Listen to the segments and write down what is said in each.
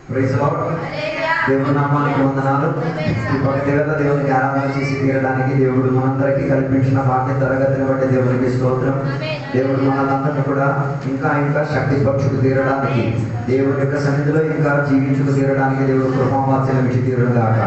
Praise lord. దేవుని నామానికి వందనాలు. ఈ భక్తిగల దేవునికి ఆరాధన చేసి తీరడానికి దేవుడు మనందరికీ కల్పించిన వాక్య తరగతిని బట్టి దేవునికి స్తోత్రం. దేవుడు మనందరినీ కూడా ఇంకా ఇంకా శక్తి పక్షుకు తీరడానికి, దేవుని యొక్క సన్నిధిలో ఇంకా జీవించుకు తీరడానికి దేవుడు కృపావాత్సల్యం ఇచ్చి తీరుగాక.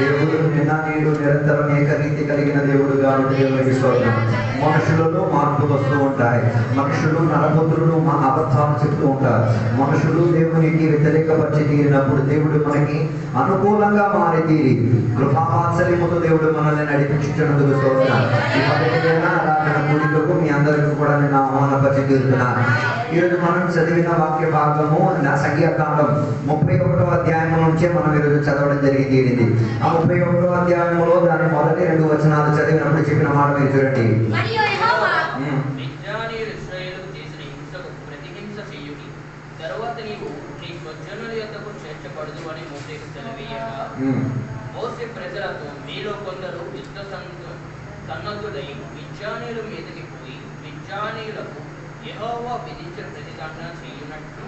దేవుడు నిన్న నేడు నిరంతరం ఏకరీతి కలిగిన దేవుడు కాబట్టి దేవునికి స్తోత్రం. మనుషులలో మార్పులు వస్తూ ఉంటాయి. మనుషులు నరపుత్రులు మా అబద్ధాలు చెప్తూ ఉంటారు. మనుషులు దేవునికి వ్యతిరేకపరిచి తీరినప్పుడు దేవుడు మనకి అనుకూలంగా మారి తీరి కృపావాత్సల్యముతో దేవుడు మనల్ని నడిపించుటకు స్తోత్రం. ఈ పదవిగా ఆరాధన కూడికకు మీ అందరికీ కూడా నేను ఆహ్వానపరిచి తీరుతున్నాను. ఈరోజు మనం చదివిన వాక్య భాగము సంఖ్యాకాండం 31వ అధ్యాయం నుంచే మనం ఈరోజు చదవడం జరిగింది. ఆ 31వ అధ్యాయంలో దాని మొదటి 2 వచనాలు చదివినప్పుడు చెప్పిన మాట మీరు చూడండి. మోసే ప్రజలతో మీలో కొందరు యుద్ధ సన్నద్ధులై మిద్యానీయుల మీదకి పోయి మిద్యానీయులకు యెహోవా విధించిన ప్రతిదండన చేయునట్లు.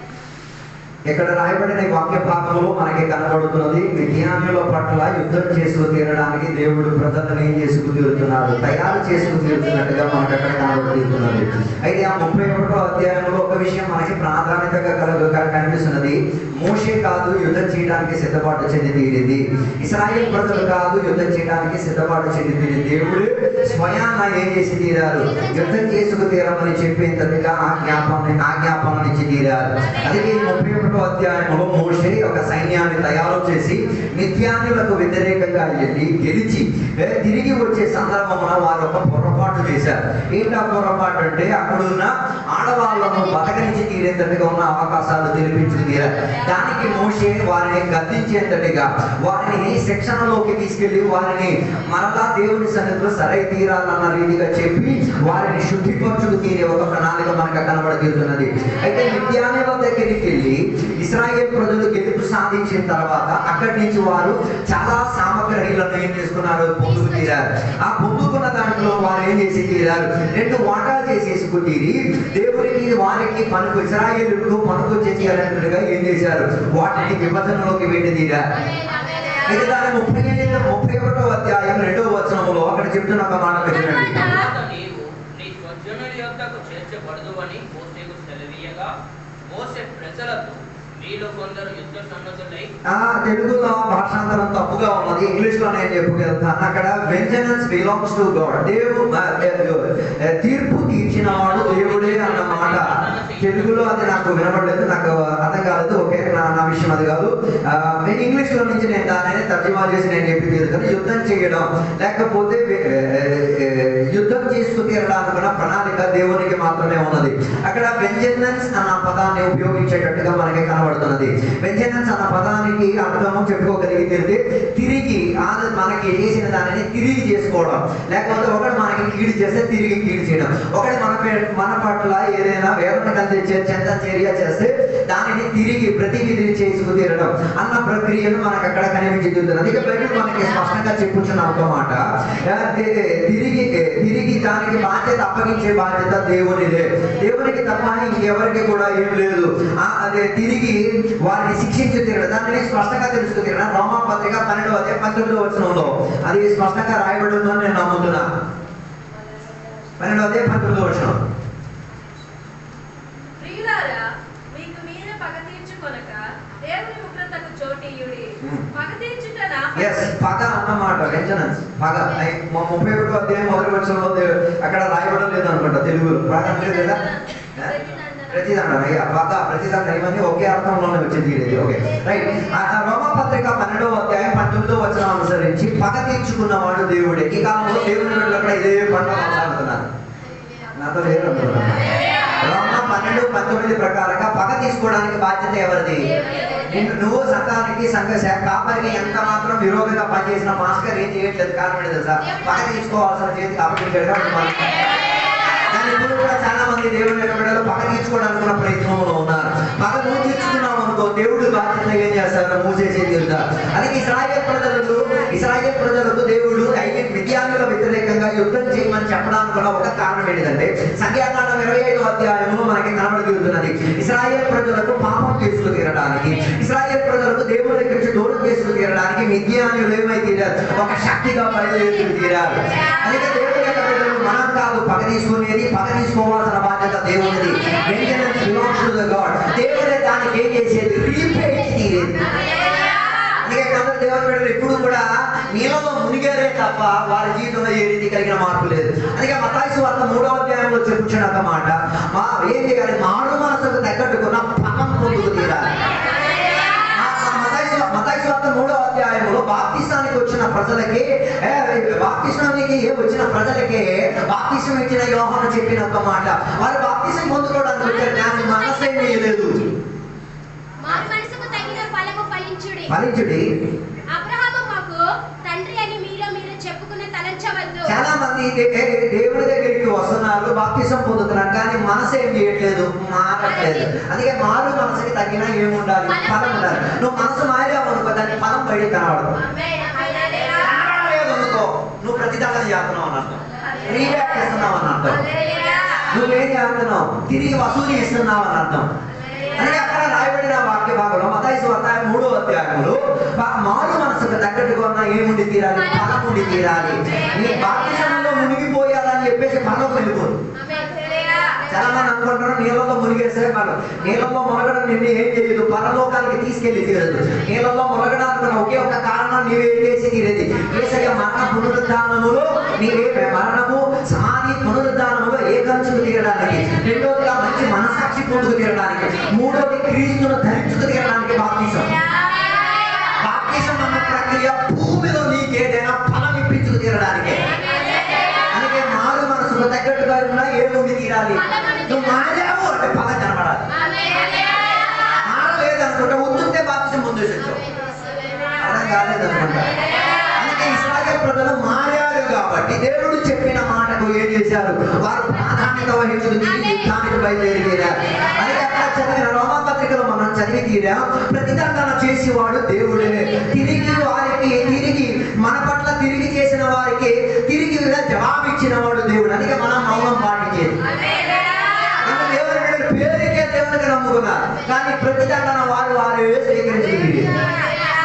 ఇక్కడ రాయబడిన వాక్య భాగంలో మనకి కనబడుతున్నది మిద్యానీయుల పట్ల యుద్ధం చేసుకు తీరడానికి దేవుడు ప్రజలను ఏం చేసుకు తీరుతున్నాడు, తయారు చేసుకు తీరుతున్నట్టుగా మనకు అక్కడ కనబడుతున్నది. అయితే ఆ 31వ అధ్యాయంలో ఒక విషయం మనకి ప్రాధాన్యతగా కనిపిస్తున్నది. మోషే కాదు యుద్ధం చేయడానికి సిద్ధపాటు చెంది తీరింది. ఇశ్రాయేల్ ప్రజలు కాదు యుద్ధం చేయడానికి సిద్ధపాటు చెంది తీరింది. దేవుడు స్వయాన ఏం చేసి తీరారు, యుద్ధం చేసుకు తీరమని చెప్పేంతగా ఆజ్ఞాపనలు ఇచ్చి తీరారు. అందుకే 31వ అధ్యాయంలో మోషే ఒక సైన్యాన్ని తయారు చేసి మిద్యానీయులకు వ్యతిరేకంగా వెళ్ళి గెలిచి తిరిగి వచ్చే సందర్భమున వారు ఒక పొరపాటు చేశారు. ఏంటా పొరపాటు అంటే అక్కడున్న ఆడవాళ్లను బతకరించి తీరేంతటిగా ఉన్న అవకాశాలు తెలిపించి తీరారు. దానికి మోషే వారిని గద్దించేంతటిగా వారిని శిక్షణలోకి తీసుకెళ్లి వారిని మరలా దేవుని సన్నిధిలో సరై తీరాలన్న రీతిగా చెప్పి వారిని శుద్ధిపరచుకు తీరే ఒక ప్రణాళిక మనకు కనబడుతున్నది. అయితే మిద్యానీయుల దగ్గరికి వెళ్ళి ఇశ్రాయేల్ ప్రజలు గెలుపు సాధించిన తర్వాత అక్కడి నుంచి వారు చాలా సామగ్రిలను ఏం చేసుకున్నారు, పొందుకు తీరారు. ఆ పొందుకున్న దాంట్లో వారు ఏం చేసి తీరారు, 2 వాటాలు చేసేసుకు తీరి దేవునికి వారికి పనుకు ఇశ్రాయేలుకు పనుకు చేయాలన్నట్టుగా ఏం చేశారు, వాటిని విభజనలోకి వెళ్ళి తీరారు. అయితే దాని 31వ అధ్యాయం 2వ వచనంలో అక్కడ చెప్తున్న ఒక మాట వినండి. తెలుగులో భాషాంతరం తప్పుగా ఉన్నది, ఇంగ్లీష్ లో నేను చెప్పుకెళ్తాను. అక్కడ వెంజనెన్స్ బిలాంగ్స్ టు గాడ్, తీర్పు తీర్చిన వాడు దేవుడే అన్న మాట తెలుగులో అది నాకు వినపడలేదు, నాకు అర్థం కాలేదు. ఓకే, నా విషయం అది కాదు. ఇంగ్లీష్ లో నుంచి నేను దాన్ని తర్జుమా చేసి నేను చెప్పి తీరుతాను. యుద్ధం చేయడం లేకపోతే యుద్ధం చేసుకు తీరడానికి ప్రణాళిక దేవునికి మాత్రమే ఉన్నది. అక్కడ వెంజనెన్స్ అన్న పదాన్ని ఉపయోగించేటట్టుగా మనకి కనబడుతున్నది. వెంజనెన్స్ అన్న పదానికి అర్థము చెప్పుకోగలిగితే తిరిగి మనకి చేసిన దానిని తిరిగి చేసుకోవడం, లేకపోతే ఒకటి మనకి కీడు చేస్తే తిరిగి కీడు చేయడం, ఒకటి మన పట్ల ఏదైనా వేదన కలిగించే చెంత చర్య చేస్తే దానిని తిరిగి ప్రతివిధి చేసుకు తీరడం అన్న ప్రక్రియను మనకు అక్కడ కనిపించుతున్నది. ఇక బైబిల్ మనకి స్పష్టంగా చెప్పుచున్న ఒక మాట, తిరిగి దానికి బాధ్యత అప్పగించే బాధ్యత దేవునిదే, దేవునికి తప్ప ఇంకెవరికి కూడా ఏం లేదు. అదే తిరిగి వారిని శిక్షించి తీరడం, దానిని స్పష్టంగా తెలుసుకు తీరడం. రోమాపత్రిక 12వ అధ్యాయం 19వ వచనంలో అది స్పష్టంగా రాయబడి ఉందని నేను నమ్ముతున్నా. 12వ అధ్యాయం 19వ వచనం. పగ అన్నమాట వెంజనెన్స్, పగ. 31వ అధ్యాయం 1వ వచనంలో అక్కడ రాయబడం లేదు అనుకుంటా తెలుగులో. పగ లేదు కదా, ప్రతిదండన. పగ ప్రతిదండన ఇవన్నీ ఒకే అర్థంలోనే వచ్చింది. Okay, right. రోమాపత్రిక 12వ అధ్యాయం 19వ వచనం అనుసరించి పగ తీర్చుకున్నవాడు దేవుడే. ఈ కాలంలో దేవుని అక్కడ ఇదే పండుగ కొనసాగుతున్నారు. నాతో లేదు అనుకుంటున్నాను. రోమా 12:19 ప్రకారంగా పగ తీసుకోవడానికి బాధ్యత ఎవరిది? నువ్వు సంఘానికి కాపరికి ఎంత మాత్రం విరోధంగా పనిచేసిన మాస్టర్ ఏం చేయట్లేదు. కారణం తెలుసా, పగ తీసుకోవాల్సిన చేతికి అప్పగించాడుగా ఉంటుంది. కానీ ఇప్పుడు కూడా చాలా మంది దేవుని యొక్క బిడ్డలు పగ తీర్చుకోవడానికి ప్రయత్నంలో ఉన్నారు. పగ నువ్వు తీర్చుకున్నావు అనుకో, దేవుడు బాధ్యత ఏం చేస్తారు, మూసేసి తీరుతారు. అలాగే ఇశ్రాయేల్ ప్రజలకు దేవుడు మిద్యానీయుల వ్యతిరేకంగా యుద్ధం చేయమని చెప్పడానికి కూడా ఒక కారణం ఏంటంటే సంఖ్యాకాండం 25వ అధ్యాయంలో మనకి కనబడుతున్నది. ఇశ్రాయేల్ ప్రజలకు పాపం తీసుకు తీరడానికి, ఇశ్రాయేల్ ప్రజలు చేసుకు తీరడానికి మిద్యానీయులు ఏమై తీరారు? ఒక శక్తిగా బయలుదేరి తీరారు. అందుకే దేవుని యొక్క బిడ్డలు మనం కాదు పగ తీసుకునేది, పగ తీసుకోవాల్సిన బాధ్యత దేవునిది. Maintenance belongs to the God. దేవుడే దానికి ఏం చేసేది? రీపే తీరేది. అందుకే కొందరు దేవుని బిడ్డలు ఎప్పుడు కూడా నీళ్ళలో మునిగారే తప్ప వారి జీవితంలో ఏ రీతి కలిగిన మార్పు లేదు. అందుకే మత్తయి సువార్త 3వ అధ్యాయంలో చెప్పుచున్న ఒక మాట, ఏం చేయాలి? మారు మనసుకు తగ్గట్టుకున్న ఫలం పొందుకు తీరాలి. మత్తయి సువార్త 3వ అధ్యాయంలో బాప్తిస్మానికి వచ్చిన ప్రజలకి బాప్తిస్మం ఇచ్చిన యోహాను చెప్పిన ఒక మాట, వారు బాప్తిస్మం పొందుకోవడానికి వచ్చారు కానీ మనసేం చేయలేదు. ఫలించుడి. చాలా మంది దేవుడి దగ్గరికి వస్తున్నారు, బాప్తిసం పొందుతున్నారు కానీ మనసు ఏం చేయట్లేదు, మారట్లేదు. అందుకే మారు మనసుకి తగిన ఏముండాలి? ఫలం ఉండాలి. నువ్వు మనసు మారావు అనుకో, దాని ఫలం బయట కనబడదు. అనుకో నువ్వు ప్రతిదానం చేస్తున్నావు అని అర్థం, రీబ్యాక్ చేస్తున్నావు అని అర్థం, నువ్వేం చేస్తున్నావు? తిరిగి వసూలు ఇస్తున్నావు అని అర్థం. అందుకే అక్కడ రాయబడిన వాక్య భాగంలో మత్తయి సువార్త 3వ అధ్యాయంలో మారు మనసుకు తగ్గట్టుగా ఏముండి తీరాలి? ఫలం ఉండి తీరాలి. నీ బాప్తిసంలో మునిగిపోయాలని చెప్పేసి ఫలం వెళ్ళిపోదు. చాలా మంది అనుకుంటారు నీళ్ళలో మునిగేస్తే ఫలం. నీళ్ళలో మునగడం నిన్ను ఏం చేయదు, పరలోకానికి తీసుకెళ్లి తీరదు. నీళ్ళలో మునగడానికి ఒకే ఒక కారణం, నీవేం చేసి తీరేది? యేసయ్య మరణ పునరుద్ధానములో నీవే మరణము సమాధి పునరుద్ధానములో ఏకంచుకు తీరడానికి, రెండోదిగా మంచి మనసాక్షి పొందుకు తీరడానికి, మూడోది క్రీస్తును ధరించుకు తీరడానికి బాప్తిసం. బాప్తిసం అన్న ప్రక్రియ భూమిలో నీకు ఏదైనా ఫలం ఇప్పించుకు తీరడానికి. అందుకే మారు మనసుకు తగ్గట్టుగా ఉన్నా ఏముండి తీరాలి? నువ్వు మారావు అంటే ఫలం కనబడాలి. మారలేదనుకుంటా ఉద్దుంటే బాప్తిసం పొందేసొచ్చావు, అర్థం కాలేదనుకుంటా. అందుకే ఇశ్రాయేలు ప్రజలు మారారు కాబట్టి దేవుడు చెప్పిన మాటకు ఏం చేశారు? వారు ప్రాధాన్యత వహించుకు యుద్ధానికి బయలుదేరారు. అందుకే అక్కడ చదివిన రోమాపత్రికలో మనం చదివి తీరా, ప్రతిదండన చేసేవాడు దేవుడే. తిరిగి మన పట్ల తిరిగి చేసిన వారికి తిరిగి జవాబిచ్చిన వాడు దేవుడు. అందుకే మనం మౌనం పాటించేది. దేవుని పేరుకే దేవునికి నమ్ముకున్నారు కానీ ప్రతిదండన వారే స్వీకరించింది.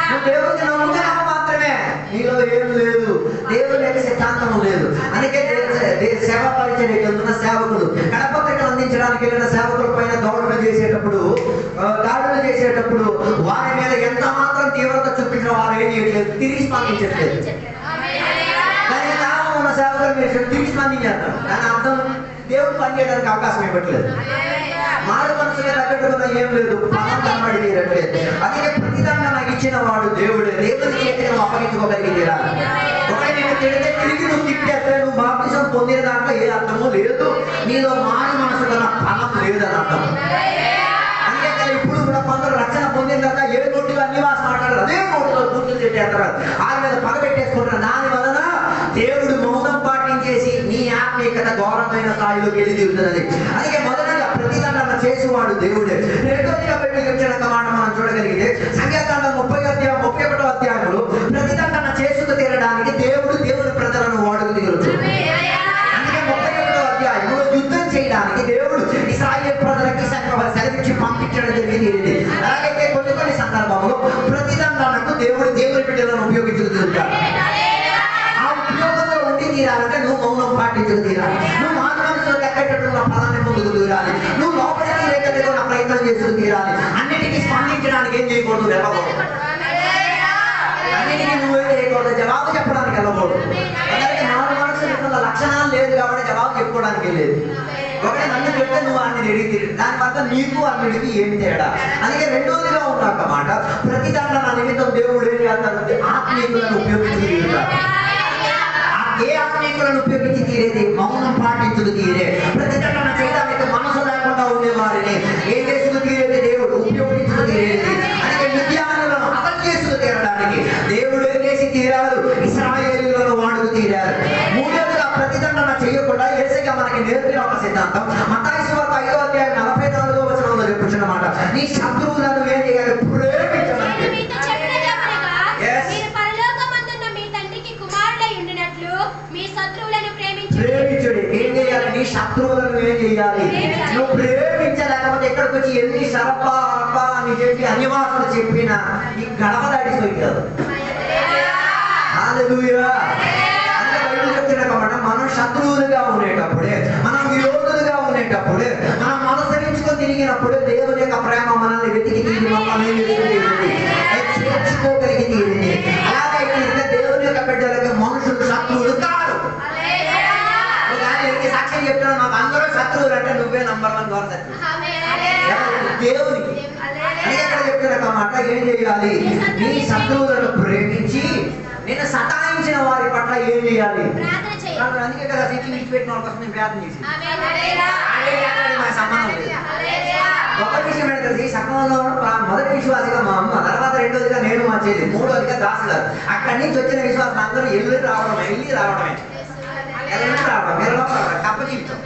నువ్వు దేవుడికి నమ్ముకున్నావు మాత్రమే, నీలో ఏం లేదు, దేవుని యొక్క సిద్ధాంతం లేదు. అందుకే సేవ పరిచయం చెందుతున్న సేవకులు కడపక్కట అందించడానికి వెళ్ళిన సేవకుల పైన దాడులు చేసేటప్పుడు వారి మీద ఎంత మాత్రం తీవ్రత చూపించిన వారు ఏం చేయట్లేదు, తిరిగి స్పందించట్లేదు. కానీ నామం ఉన్న సేవకులు మీరు తిరిగి స్పందించారు కానీ అర్థం దేవుడు పనిచేయడానికి అవకాశం ఇవ్వట్లేదు. మారు మనసుగా తగ్గట్టుగా ఏం లేదు, ఫలం కనబడి తీరట్లేదు. అందుకే ప్రతిదండన ఇచ్చిన వాడు దేవుడే. దేవుని చేతిని అప్పగించుకోగలిగి తీరాలి. ఒకటి నేను తిడితే తిరిగి నువ్వు తిట్టేస్తే నువ్వు బాప్తిసం పొందిన దాంట్లో ఏ అర్థము లేదు, నీలో మారు మనసు కన్నా ఫలం లేదని అర్థం. అందుకే కదా ఇప్పుడు కూడా కొందరు రక్షణ పొందిన తర్వాత ఏ నోటిగా నివాసం మాట్లాడారు, అదే నోటిలో కూర్చొని తిట్టేస్తారు, ఆయన మీద పగ పెట్టేసుకుంటారు. దాని వలన దేవుడు మౌనం పాటించేసి నీ ఆత్మీయత ఘోరమైన స్థాయిలోకి వెళ్ళి తీరుతున్నది. అందుకే మొదటగా ప్రతిదండన చేసేవాడు దేవుడే. రెండోదిగా వచ్చిన మాట మనం చూడగలిగితే సంఖ్యాకాండం 31వ అధ్యాయంలో ప్రతిదండన చేసుకు తీరడానికి దేవుని ప్రజలను వాడుకు తీరొచ్చు. అందుకే 31వ అధ్యాయంలో యుద్ధం చేయడానికి దేవుడు ఇశ్రాయేలు ప్రజలకి సెలవిచ్చి పంపించడం జరిగింది. అలాగైతే కొన్ని సందర్భంలో ప్రతిదండనకు దేవుని బిడ్డలను ఉపయోగించుకు తీరుతాడు. ఆ ఉపయోగంలో ఉండి తీరాలంటే నువ్వు మౌనం పాటించుకు తీరాలి, నువ్వు మానవంతో ఎక్కడెట్టున్న ఫలాన్ని పొందుకు తీరాలి, నువ్వు లోపలికి రేఖ ప్రయత్నం చేసుకు తీరాలి. అన్నిటికీ స్పందించడానికి ఏం చేయకూడదు, వెళ్ళకూడదు. అన్నిటికీ నువ్వే చేయకూడదు, జవాబు చెప్పడానికి వెళ్ళకూడదు. అలాగే మానవ మనసు లక్షణాలు లేదు కాబట్టి జవాబు చెప్పుకోవడానికి లేదు. ఒకటి నన్ను చెప్తే నువ్వు అన్ని అడిగి దాని వల్ల నీకు అన్నిటికీ ఏమి తేడా. అందుకే రెండోదిగా ఉన్నాక మాట ప్రతిదండన నిమిత్తం దేవుడు ఏం చేస్తాడంటే ఆత్మీయులను ఉపయోగించి తీరుతాడు. ఏ ఆత్మీయులను ఉపయోగించి తీరేది? మౌనం పాటించుకు తీరే. ప్రతిదండన చేయడానికి మనసు లేకుండా ఉండే వారిని ఏం చేసుకు తీరేది? దేవుడు ఉపయోగించుకు తీరేది. అందుకే మిద్యానులను అమలు చేసుకు తీరడానికి దేవుడు ఏం చేసి తీరారు? ఇశ్రాయేలీయులను వాడుకు తీరారు. మూడోదిగా ప్రతిదండన చేయకుండా యేసయ్య మనకి నేర్పిన ఒక సిద్ధాంతం మత్తయి సువార్త 5వ అధ్యాయం 44వ వచనంలో చెప్పుచున్నమాట, నీ శత్రువులను ఏం చేయాలి? ప్రేమించాలి. ప్రేమించుడి. ఏం చేయాలి? నీ శత్రువులను ఏం చేయాలి? నువ్వు ప్రేమించలేకపోతే ఎక్కడికి వచ్చి ఎన్ని సరప్పా అని చెప్పి అన్యవాసులు చెప్పిన ఈ గడప దాటిపోయారు. హల్లెలూయా. అంటే బైబిల్ చెప్తున్నమాట, మనం శత్రువులుగా ఉండేటప్పుడే, మనం విరోధులుగా ఉండేటప్పుడే, మనం మనసరించుకొని తిరిగినప్పుడే దేవుని యొక్క ప్రేమ మనల్ని వెతికి తీరి మమ్మల్ని చేర్చుకోగలిగి తీరింది. అలాగైతే దేవుని యొక్క బిడ్డలకి మనుషులు శత్రువులు కాదు. సాక్ష్యం చెప్తున్నాను, మాకు అందరూ శత్రువులు అంటే నువ్వే నంబర్ 1 ద్వారా దేవునికి. ఎక్కడ చెప్తున్నమాట, ఏం చేయాలి? నీ శత్రువులను ప్రేమించి నేను సతాయించిన వారి పట్ల ఏం చేయాలి? అందుకే కదా శిక్షణ ఇచ్చిపెట్టిన వాళ్ళ కోసం నేను ప్రార్థన చేసి సంబంధం లేదు. ఒక విషయం ఏంటంటే, సకంలో మొదటి విశ్వాసిగా మా అమ్మ, తర్వాత రెండోదిగా నేను మా చెల్లి, మూడోదిగా దాసు గారు. అక్కడి నుంచి వచ్చిన విశ్వాసం అందరూ వెళ్ళి రావడమే తప్ప జీవితం.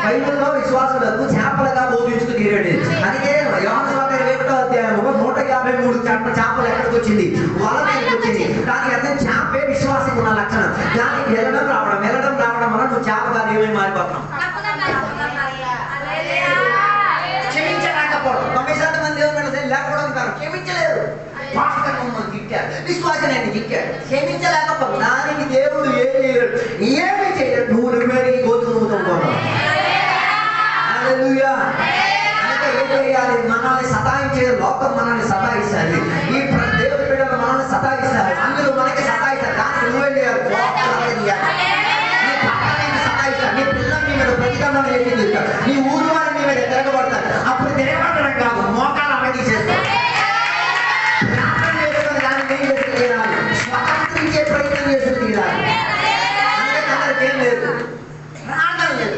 బైబిల్లో విశ్వాసులకు చేపలుగా బోధించుకు తీరాడు. అందుకే యోహాను సువార్త 21వ అధ్యాయంలో 153 చేపలు ఎక్కడికి వచ్చింది? వల మీదకి వచ్చింది. దానికి అర్థం చేపే విశ్వాసం ఉన్న లక్షణం. దానికి వెళ్ళడం రావడం వల్ల నువ్వు చేపగా ఏమై మారిపోతున్నావు. క్షమించలేకపోవడం. 90% మంది దేవుని లేకపోవడం కాదు, క్షమించలేదు. పాస్టర్ మమ్మల్ని తిట్టాడు, విశ్వాసాన్ని తిట్టాడు, క్షమించలేకపోవడం. దానికి దేవుడు ఏం చేయలేడు, ఏమీ చేయలేడు. నువ్వే నీ గోతులు నవ్వుతున్నావు. హల్లెలూయా. అంటే ఏం చేయాలి? మనల్ని సతాయించే లోకం మనల్ని సతాయిస్తుంది. ఈ దేవుడి బిడ్డలు మనల్ని సతాయిస్తారు, అందరూ మనకి సతాయిస్తారు. దానికి నువ్వేం చేయాలి? నీ పక్కన సతాయిస్తారు, నీ పిల్లలు నీ మీద ప్రతిదండం చేసింది, నీ ఊరు వారు నీ మీద తిరగబడతారు. అప్పుడు తిరగబడడం కాదు, మోకాలు అమ్మ తీసేస్తారు. ప్రార్థన చేసుకుని దాన్ని ఏం చేసి తీరాలి? స్వతంత్రించే ప్రయత్నం చేసి తీరాలి. అందుకే అందరికి ఏం లేదు, ప్రార్థన లేదు.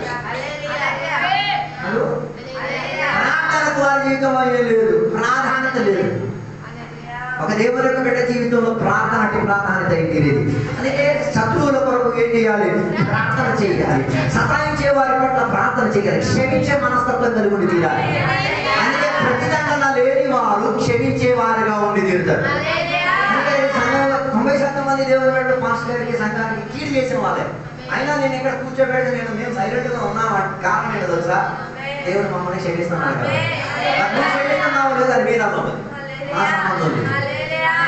ప్రార్థనకు వారి జీవితంలో ఏం లేదు, ప్రాధాన్యత లేదు. ఒక దేవుని యొక్క బిడ్డ జీవితంలో ప్రార్థన అంటే ప్రాధాన్యత ఏంటి? అందుకే శత్రువుల కొరకు ఏం చేయాలి? ప్రార్థన చేయాలి. సతాయించే వారి పట్ల ప్రార్థన చేయాలి. క్షమించే మనస్తత్వం కలిగి ఉండి తీరాలి. అందుకే ప్రతిదండన లేని వారు క్షమించే వారుగా ఉండి తీరుతారు. అంటే సంఘంలో 90% మంది దేవుని బిడ్డలు పాస్టర్ గారికి సంఘానికి కీడు చేసిన వాళ్ళే. అయినా నేను ఇక్కడ కూర్చోబెట్టి మేము సైలెంట్ గా ఉన్నాం. కారణం ఏంటో తెలుసా? దేవుడు మమ్మల్ని క్షమిస్తున్నాడు కదా. నువ్వు క్షమిస్తున్నావు లేదు, అది మీద మా సంబంధం లేదు.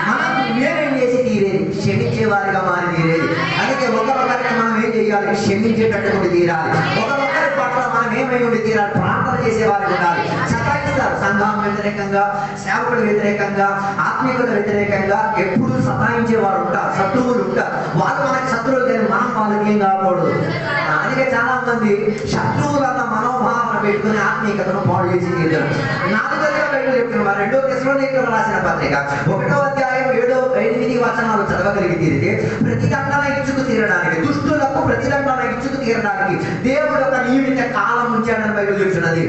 మనం మేమేం చేసి తీరేది? క్షమించే వారిగా మారి తీరేది. అందుకే ఒకరొకరికి మనం ఏం చేయాలి? క్షమించేటట్టు తీరాలి. ఒకరొకరి పట్ల మనం ఏమై ఉండి తీరాలి? ప్రార్థన చేసే వారికి ఉండాలి. సతాయిస్తారు సంఘం వ్యతిరేకంగా, సేవకుడు వ్యతిరేకంగా, ఆత్మీయత వ్యతిరేకంగా ఎప్పుడు సతాయించే వారు ఉంటారు, శత్రువులు ఉంటారు. వాళ్ళు మనకి శత్రువులు కానీ మనం వాళ్ళకి ఏం కాకూడదు. అందుకే చాలా మంది శత్రువులన్న మనోభావన పెట్టుకుని ఆత్మీయతను పాడు చేసి తీరుతారు. 4వ బైబిల్ చెప్తున్నారు, 2వ తెస్సలోనికీయులకు రాసిన పత్రిక 1వ అధ్యాయం 7-8 వచనాలు చదవగలిగి తీరితే, ప్రతిదండన ఇచ్చుకు తీరడానికి, దుష్టులకు ప్రతిదండన ఇచ్చుకు తీరడానికి దేవుడు ఒక నియమిత కాలం ఉంచాడని బైబిల్ చెప్తున్నది.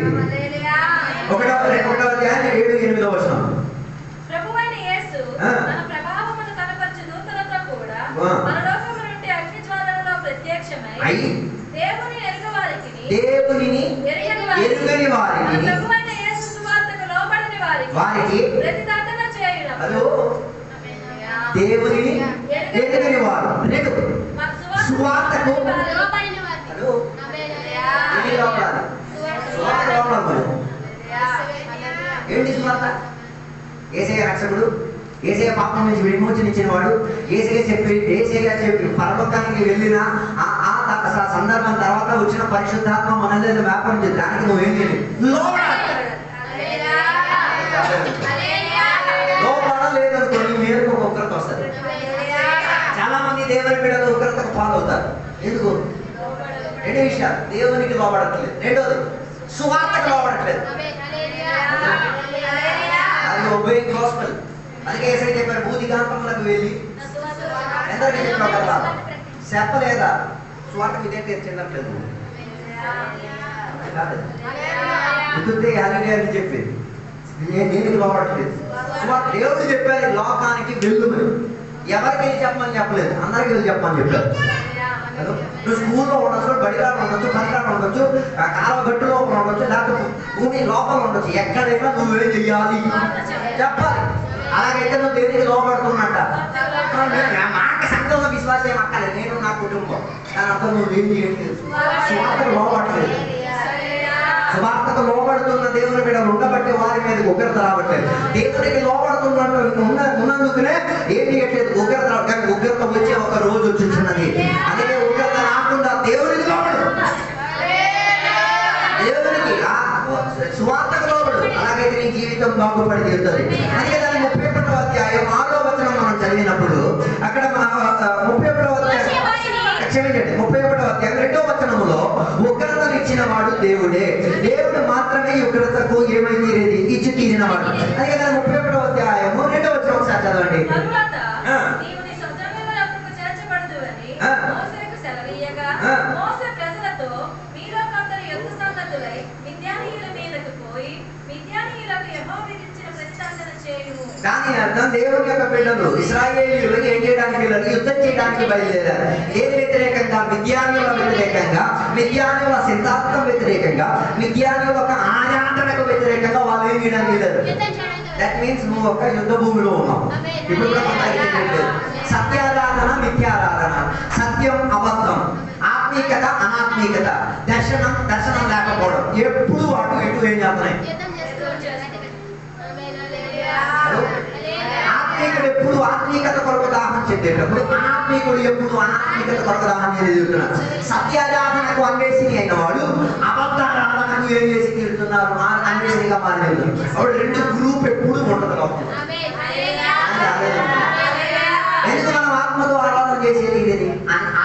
1వ అధ్యాయం 7-8 వచనం. ప్రభువైన యేసు తన ప్రభావమును కనపరచు దూతలతో కూడా పరలోకము నుండి అగ్ని జ్వాలలలో ప్రత్యక్షమై దేవుని ఎరుగని వారికి ప్రభువైన యేసు సువార్తకు లోబడని వారికి ప్రతిదండన చేయును. దేవుని ఎరుగని వారు సువార్తకు ఏంటి సువార్త? యేసయ్య రక్షకుడు, యేసయ్య పాపం నుంచి విమోచనించిన వాడు, యేసయ్య చెప్పి పరలోకానికి వెళ్ళిన ఆ సందర్భం తర్వాత వచ్చిన పరిశుద్ధాత్మ మనల్ని వ్యాపారం చేసి దానికి నువ్వేం చేయలేదు, లోపడలేదనుకోని మేరకు ఉగ్రత వస్తుంది. చాలా మంది దేవుని బిడ్డలు ఉగ్రతకు పాలవుతారు. ఎందుకు? 2 విషయాలు: దేవునికి లోబడట్లేదు, రెండోది సువార్తకు లోబడట్లేదు. అది ఒబేయింగ్ గాస్పెల్. అందుకే యేసయ్య చెప్పారు, భూదిగాంతములకు వెళ్ళి ఎందరికీ చెప్పగలరా? చెప్పలేదా? సువార్తకు ఇదే చెందట్లేదు. హల్లెలూయా అని చెప్పింది, నేను లోబడట్లేదు. దేవుడు చెప్పారు లోకానికి వెళ్ళుమని. ఎవరికి వెళ్ళి చెప్పమని చెప్పలేదు, అందరికి వెళ్ళి చెప్పమని చెప్పారు. నువ్వు స్కూల్లో ఉండొచ్చు, బడిలో ఉండొచ్చు, పనిలో ఉండొచ్చు, కాలువ గట్టులో ఉండొచ్చు, లేకపోతే భూమి లోపల ఉండొచ్చు, ఎక్కడైనా నువ్వేం చెయ్యాలి? చెప్పాలి. అలాగైతే నువ్వు దేవునికి లోబడుతున్నట్ట. మాకు సంఘంలో విశ్వాసం ఏం అక్కలేదు, నేను నా కుటుంబం. దాని అర్థం నువ్వు ఏం చేయట్లేదు, సువార్తకు లోబడట్లేదు. సువార్తకు లోబడుతున్న దేవుని బిడ్డలు ఉండబట్టి వారి మీద ఉగ్రత రావట్లేదు. దేవునికి ఉన్నందుకునే ఏం చేయట్లేదు, ఉగ్రత కానీ ఉగ్రత వచ్చే ఒక రోజు వచ్చింది. అందుకే ఉగ్రత రాకుండా దేవునికి లోబడు, దేవునికి స్వార్థకు లోబడు. అలాగైతే నీ జీవితం బాగుపడి తీరుతుంది. అందుకే దాని 31వ అధ్యాయం 6వ వచనం మనం చదివినప్పుడు అక్కడ 31వ అధ్యాయం 31వ అధ్యాయం 2వ వచనములో ఉగ్రతను ఇచ్చిన వాడు దేవుడే, దేవుడు మాత్రమే ఉగ్రతకు ఏమై తీరేది ఇచ్చి తీరినవాడు. అందుకే దాని 31వ అధ్యాయం 2వ వచనం ఒకసారి చదవండి. దాని అర్థం దేవుని యొక్క బిడ్డలు ఇశ్రాయేలీయులు ఏం చేయడానికి వెళ్ళారు, యుద్ధం చేయడానికి బయలుదేరారు. ఏది వ్యతిరేకంగా? మిద్యానీయుల వ్యతిరేకంగా, మిద్యానీయుల సిద్ధాంతం వ్యతిరేకంగా, మిద్యానీయుల యొక్క ఆరాధనకు వ్యతిరేకంగా వాళ్ళు ఏం చేయడానికి వెళ్ళారు. దట్ మీన్స్ నువ్వు ఒక యుద్ధ భూమిలో ఉన్నావు. ఇప్పుడు కూడా సత్యారాధన, మిథ్యారాధన, సత్యం అబద్ధం, ఆత్మీకత అనాత్మీకత, దర్శనం లేకపోవడం, ఎప్పుడు వాటి ఎటు ఏం చేస్తున్నాయి. ఆత్మీకుడు ఎప్పుడు ఆత్మీకత కొరకు దాహం చెందేటప్పుడు, అనాత్మీకుడు ఎప్పుడు అనాత్మీకత కొరకు దాహం చెందుతున్నాడు. సత్యారాధనకు అన్వేషిని అయిన వాడు అబద్ధారాధనకు ఏం చేసి తీరుతున్నారు, అన్వేషిగా మారిపోతున్నారు. అప్పుడు రెండు గ్రూప్ ఎప్పుడు ఉండదు. ఎందుకు మనం ఆత్మతో ఆరాధన చేసేది? ఇది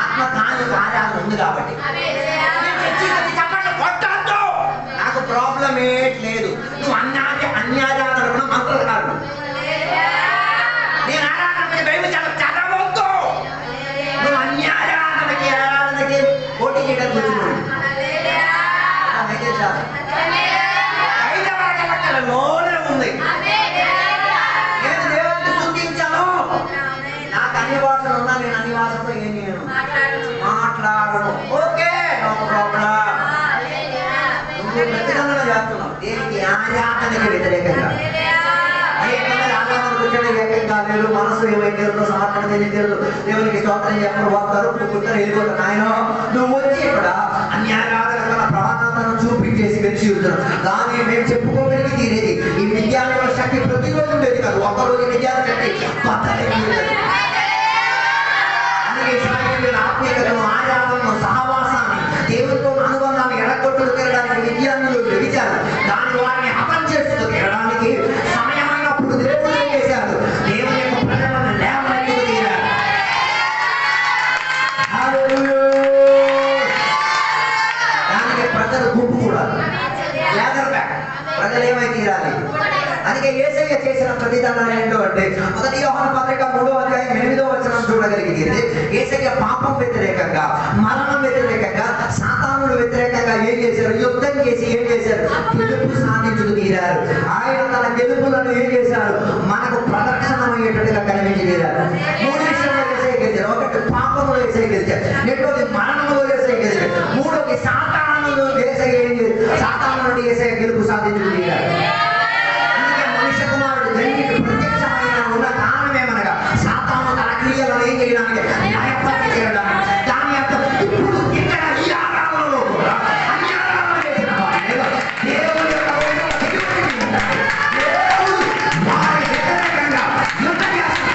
ఆత్మ కాని ఆరాధన ఉంది కాబట్టి. నాకు ప్రాబ్లం లేదు. నువ్వు అన్యారాధన కూడా మంత్రాలు కాదు. నేను ఆరాధనకి బైబిల్ చదవద్దు. నువ్వు అన్యారాధనకి ఆరాధనకి పోటీ చేయడానికి వచ్చినాడు. ఉంది. నేను దేవుడిని స్తుతించాను. నాకు అన్ని భాషలు ఉన్నా నేను అన్ని భాషలతో ఏం చేయను, మాట్లాడను. Okay, no problem. నువ్వు ప్రతిదండన చేస్తున్నావు దేనికి? ఆరాధనకి వ్యతిరేకంగా. లేదు, మనసు ఏమైతే సమర్పణ తెలియదు. దేవునికి స్తోత్రం చెప్పడం వస్తారు, పుట్టుకుంటారు, వెళ్ళిపోతారు. ఆయన నువ్వు వచ్చి ఇక్కడ అన్యారాధన ప్రమాణాలను చూపించేసి గెలిచి ఉంటున్నావు. కానీ మేము చెప్పుకోగలిగి తీరేది ఈ విద్యాలయ శక్తి ప్రతిరోజు ఉండేది కాదు. ఒక్కరోజు విద్యాల శక్తి ఆత్మీయతను, ఆరాధనను, సహవాసాన్ని, దేవుడితో అనుబంధాన్ని ఎడగొట్టుకు తిరగడానికి విద్యార్థులు వెలిచారు. దాని వారిని హతం చేస్తూ తిరగడానికి సమయమైనప్పుడు దేవుడు ఏం చేశారు? దేవుని యొక్క ప్రజలను లేవనెత్తుకు తీరారు. దానికి ప్రజలు గుంపు కూడా ప్రజలు ఏమై తీరాలి. అందుకే యేసయ్య చేసిన ప్రతిదండన ఏంటో అంటే 1 యోహాను పత్రిక 3వ అధ్యాయం 8వ వచనం చూడగలిగితే యేసయ్య పాపం వ్యతిరేకంగా, మరణం వ్యతిరేకంగా, సాతానుడు వ్యతిరేకంగా ఏం చేశారు? యుద్ధం చేసి ఏం చేశారు? గెలుపు సాధించుకు తీరారు. ఆయన తన గెలుపులను ఏం చేశారు? మనకు ప్రదర్శనమయ్యేటట్టుగా కనిపించి తీరారు. 3 విషయంలో యేసయ్య గెలిచారు. ఒకటి పాపంలో యేసయ్య గెలిచారు, రెండోది మరణంలో యేసయ్య గెలిచారు, మూడోది సాతానుడు యేసయ్య గెలుపు సాధించుకు తీరారు. ప్రత్యక్షమైన ఉన్న కారణమేమనగా సాతాను తన క్రియలను ఏం చేయడానికి, న్యాయపరిచి చేయడానికి. దాని అర్థం ఇప్పుడు ఇక్కడ ఈ ఆరాధనలో కూడా అన్యారాధన చేసిన దేవుని యొక్క వారి వ్యతిరేకంగా యుద్ధం చేస్తారు.